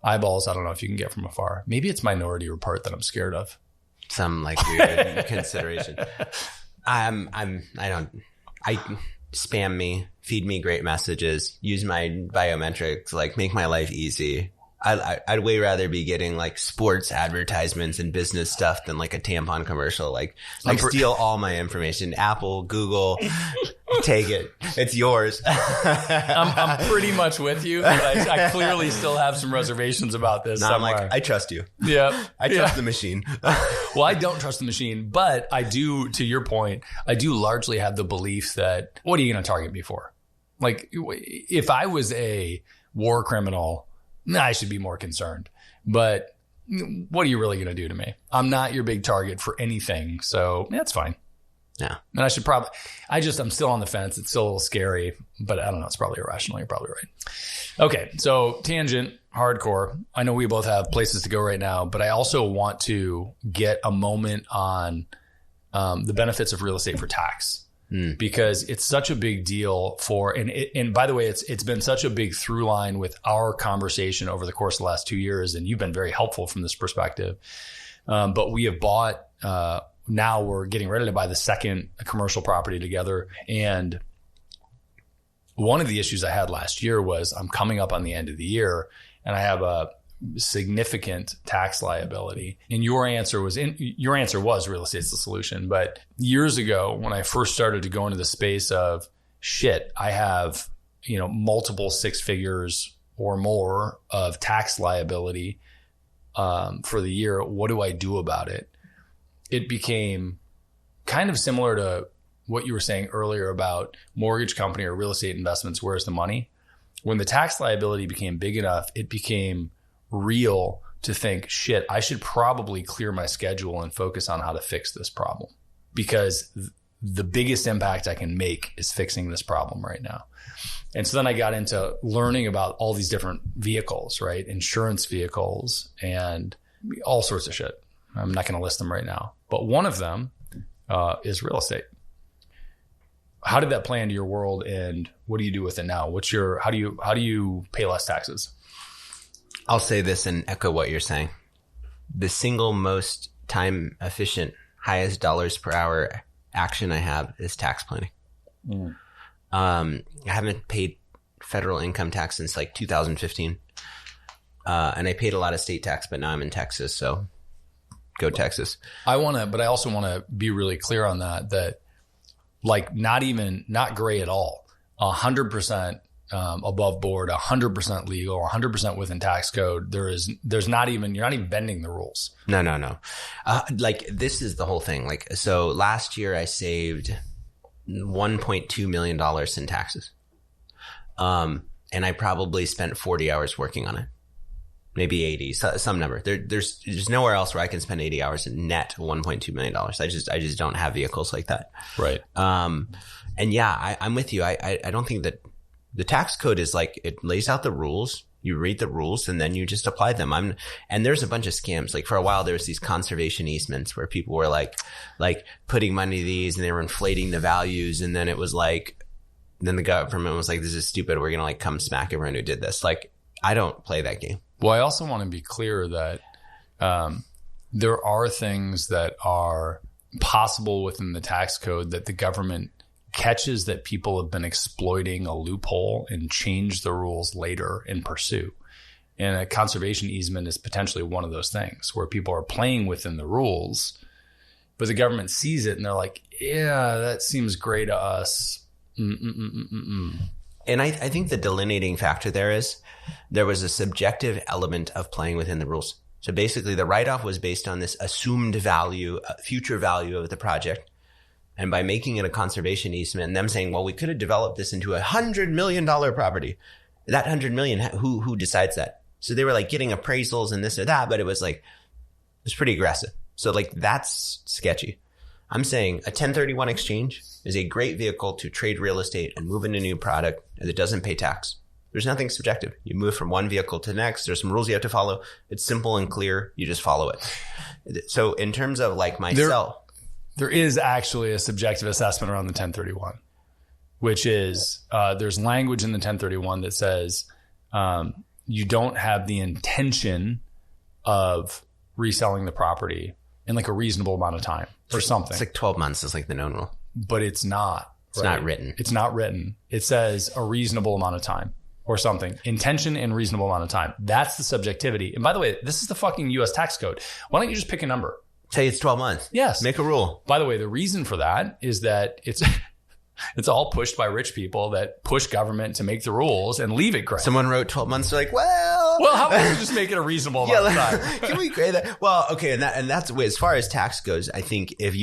Eyeballs, I don't know if you can get from afar. Maybe it's Minority Report that I'm scared of. Some like weird consideration. Spam me, feed me great messages, use my biometrics, like make my life easy. I'd way rather be getting like sports advertisements and business stuff than like a tampon commercial. Like steal all my information. Apple, Google, take it. It's yours. I'm pretty much with you. But I clearly still have some reservations about this. I'm like, I trust you. Yeah. I trust the machine. Well, I don't trust the machine, but I do, to your point, I do largely have the belief that what are you going to target me for? Like if I was a war criminal, I should be more concerned. But what are you really going to do to me? I'm not your big target for anything. So that's fine. Yeah. And I should probably, I'm still on the fence. It's still a little scary, but I don't know. It's probably irrational. You're probably right. Okay. So tangent, hardcore. I know we both have places to go right now, but I also want to get a moment on the benefits of real estate for tax. Because it's such a big deal and by the way, it's been such a big through line with our conversation over the course of the last 2 years. And you've been very helpful from this perspective. But we have bought, now we're getting ready to buy the second commercial property together. And one of the issues I had last year was I'm coming up on the end of the year and I have a significant tax liability. And your answer was real estate's the solution. But years ago, when I first started to go into the space of shit, I have, multiple six figures or more of tax liability for the year. What do I do about it? It became kind of similar to what you were saying earlier about mortgage company or real estate investments. Where's the money? When the tax liability became big enough, it became real to think, shit, I should probably clear my schedule and focus on how to fix this problem because the biggest impact I can make is fixing this problem right now. And so then I got into learning about all these different vehicles, right? Insurance vehicles and all sorts of shit. I'm not going to list them right now, but one of them is real estate. How did that play into your world and what do you do with it now? How do you pay less taxes? I'll say this and echo what you're saying. The single most time efficient, highest dollars per hour action I have is tax planning. I haven't paid federal income tax since like 2015. And I paid a lot of state tax, but now I'm in Texas. So go Texas. But I also want to be really clear on that like not gray at all. 100% above board, 100% legal, 100% within tax code. You're not even bending the rules. No. Like this is the whole thing. Like, so last year I saved $1.2 million in taxes. And I probably spent 40 hours working on it. Maybe 80, some number. There's nowhere else where I can spend 80 hours and net $1.2 million. I just don't have vehicles like that. Right. And yeah, I'm with you. I don't think that the tax code is like, it lays out the rules. You read the rules and then you just apply them. And there's a bunch of scams. Like for a while, there was these conservation easements where people were like putting money to these and they were inflating the values. And then it was like, then the government was like, this is stupid. We're going to like come smack everyone who did this. Like, I don't play that game. Well, I also want to be clear that there are things that are possible within the tax code that the government catches that people have been exploiting a loophole and change the rules later and pursue. And a conservation easement is potentially one of those things where people are playing within the rules, but the government sees it and they're like, yeah, that seems gray to us. And I think the delineating factor there was a subjective element of playing within the rules. So basically the write-off was based on this assumed value, future value of the project. And by making it a conservation easement and them saying, well, we could have developed this into $100 million property. That $100 million, who decides that? So they were like getting appraisals and this or that, but it was pretty aggressive. So like that's sketchy. I'm saying a 1031 exchange is a great vehicle to trade real estate and move into a new product that doesn't pay tax. There's nothing subjective. You move from one vehicle to the next. There's some rules you have to follow. It's simple and clear. You just follow it. So in terms of like myself, there is actually a subjective assessment around the 1031, which is there's language in the 1031 that says you don't have the intention of reselling the property in like a reasonable amount of time or something. It's like 12 months is like the known rule. But it's not. It's not written. It's not written. It says a reasonable amount of time or something. Intention and reasonable amount of time. That's the subjectivity. And by the way, this is the fucking U.S. tax code. Why don't you just pick a number? Say it's 12 months. Yes. Make a rule. By the way, the reason for that is that it's all pushed by rich people that push government to make the rules and leave it gray. Someone wrote 12 months. They're like, well, how about we just make it a reasonable amount of time? Can we grade that? Well, okay. And that's the way, as far as tax goes, I think if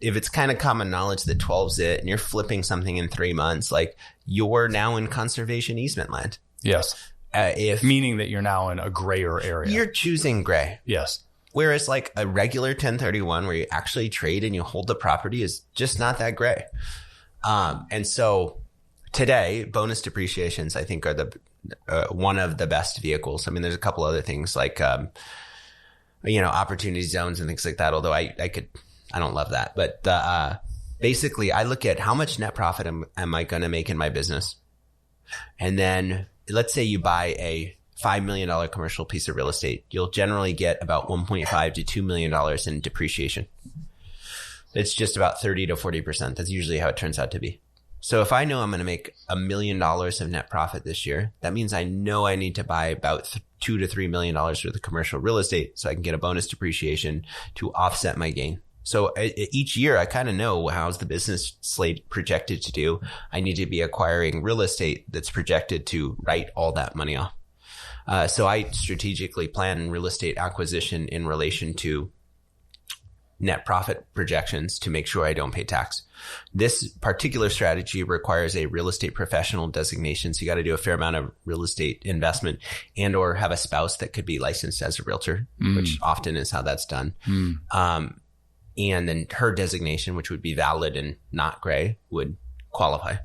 it's kind of common knowledge that 12's it and you're flipping something in 3 months, like you're now in conservation easement land. Yes. Meaning that you're now in a grayer area. You're choosing gray. Yes. Whereas like a regular 1031 where you actually trade and you hold the property is just not that gray. And so today, bonus depreciations, I think, are one of the best vehicles. I mean, there's a couple other things like, opportunity zones and things like that. Although I don't love that. But basically, I look at how much net profit am I going to make in my business. And then let's say you buy a $5 million commercial piece of real estate. You'll generally get about $1.5 to $2 million in depreciation. It's just about 30 to 40%. That's usually how it turns out to be. So if I know I'm going to make $1 million of net profit this year, that means I know I need to buy about $2 to $3 million worth of commercial real estate so I can get a bonus depreciation to offset my gain. So each year I kind of know how's the business slate projected to do. I need to be acquiring real estate that's projected to write all that money off. So I strategically plan real estate acquisition in relation to net profit projections to make sure I don't pay tax. This particular strategy requires a real estate professional designation. So you got to do a fair amount of real estate investment and or have a spouse that could be licensed as a realtor, which often is how that's done. And then her designation, which would be valid and not gray, would qualify.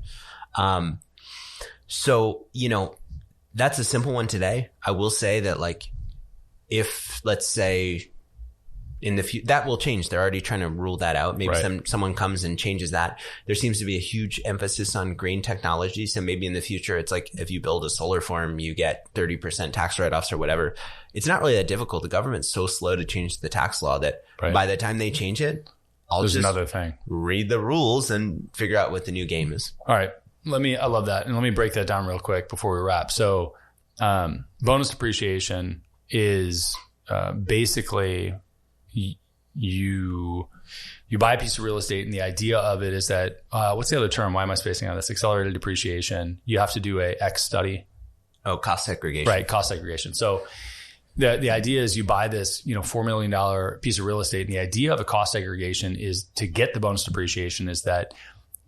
So, that's a simple one today. I will say that like, if let's say in the future, that will change. They're already trying to rule that out. Maybe someone comes and changes that. There seems to be a huge emphasis on green technology. So maybe in the future, it's like if you build a solar farm, you get 30% tax write-offs or whatever. It's not really that difficult. The government's so slow to change the tax law that by the time they change it, There's another thing. Read the rules and figure out what the new game is. All right. I love that. And let me break that down real quick before we wrap. So, bonus depreciation is, basically you buy a piece of real estate and the idea of it is that, what's the other term? Why am I spacing on this? Accelerated depreciation. You have to do a X study. Oh, cost segregation. Right. Cost segregation. So the idea is you buy this, $4 million piece of real estate. And the idea of a cost segregation is to get the bonus depreciation is that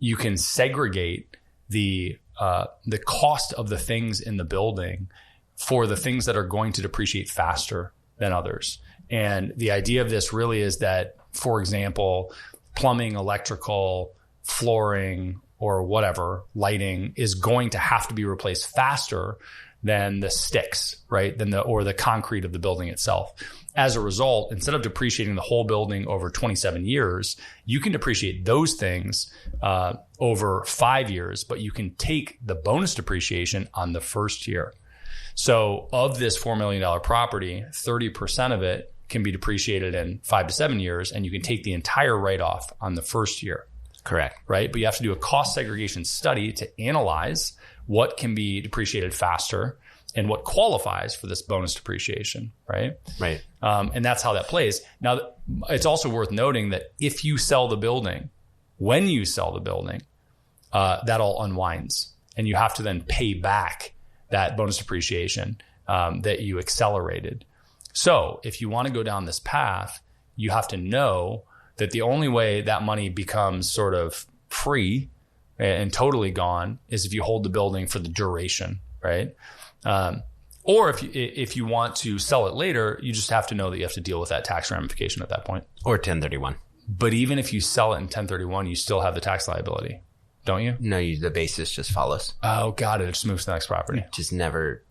you can segregate the cost of the things in the building for the things that are going to depreciate faster than others. And the idea of this really is that, for example, plumbing, electrical, flooring, or whatever, lighting is going to have to be replaced faster than the sticks, right? Or the concrete of the building itself. As a result, instead of depreciating the whole building over 27 years, you can depreciate those things over 5 years, but you can take the bonus depreciation on the first year. So of this $4 million property, 30% of it can be depreciated in 5 to 7 years, and you can take the entire write-off on the first year. Correct. Right? But you have to do a cost segregation study to analyze what can be depreciated faster and what qualifies for this bonus depreciation, right? Right. And that's how that plays. Now, it's also worth noting that if you sell the building, when you sell the building, that all unwinds, and you have to then pay back that bonus depreciation that you accelerated. So if you want to go down this path, you have to know that the only way that money becomes sort of free and totally gone is if you hold the building for the duration, right? Or if you want to sell it later, you just have to know that you have to deal with that tax ramification at that point. Or 1031. But even if you sell it in 1031, you still have the tax liability, don't you? No, the basis just follows. Oh, got it. It just moves to the next property. Just never.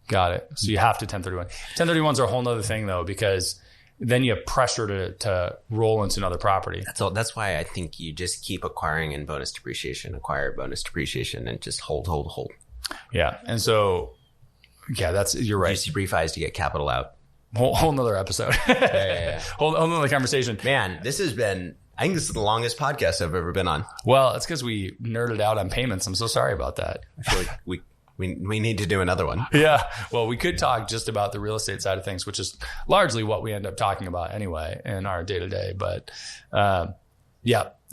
Got it. So you have to 1031. 1031s are a whole nother thing, though, because then you have pressure to roll into another property. That's why I think you just keep acquiring in bonus depreciation, acquire bonus depreciation, and just hold. Yeah. And so, yeah, you're right. Use refis to get capital out. Whole nother episode. Yeah. Whole nother conversation. Man, I think this is the longest podcast I've ever been on. Well, it's because we nerded out on payments. I'm so sorry about that. I feel like we need to do another one. Yeah. Well, we could talk just about the real estate side of things, which is largely what we end up talking about anyway in our day to day. But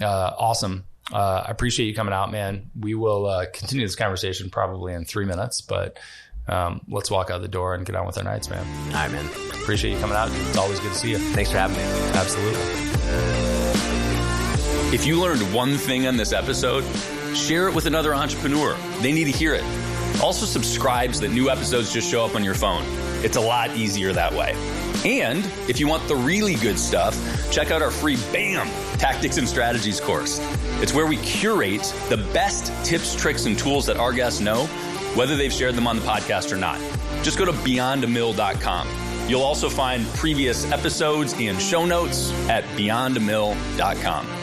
awesome. I appreciate you coming out, man. We will continue this conversation probably in 3 minutes, but let's walk out the door and get on with our nights, man. All right, man. Appreciate you coming out. It's always good to see you. Thanks for having me. Absolutely. If you learned one thing on this episode, share it with another entrepreneur. They need to hear it. Also subscribe so that new episodes just show up on your phone. It's a lot easier that way. And if you want the really good stuff, check out our free BAM! Tactics and Strategies course. It's where we curate the best tips, tricks, and tools that our guests know, whether they've shared them on the podcast or not. Just go to beyondamill.com. You'll also find previous episodes and show notes at beyondamill.com.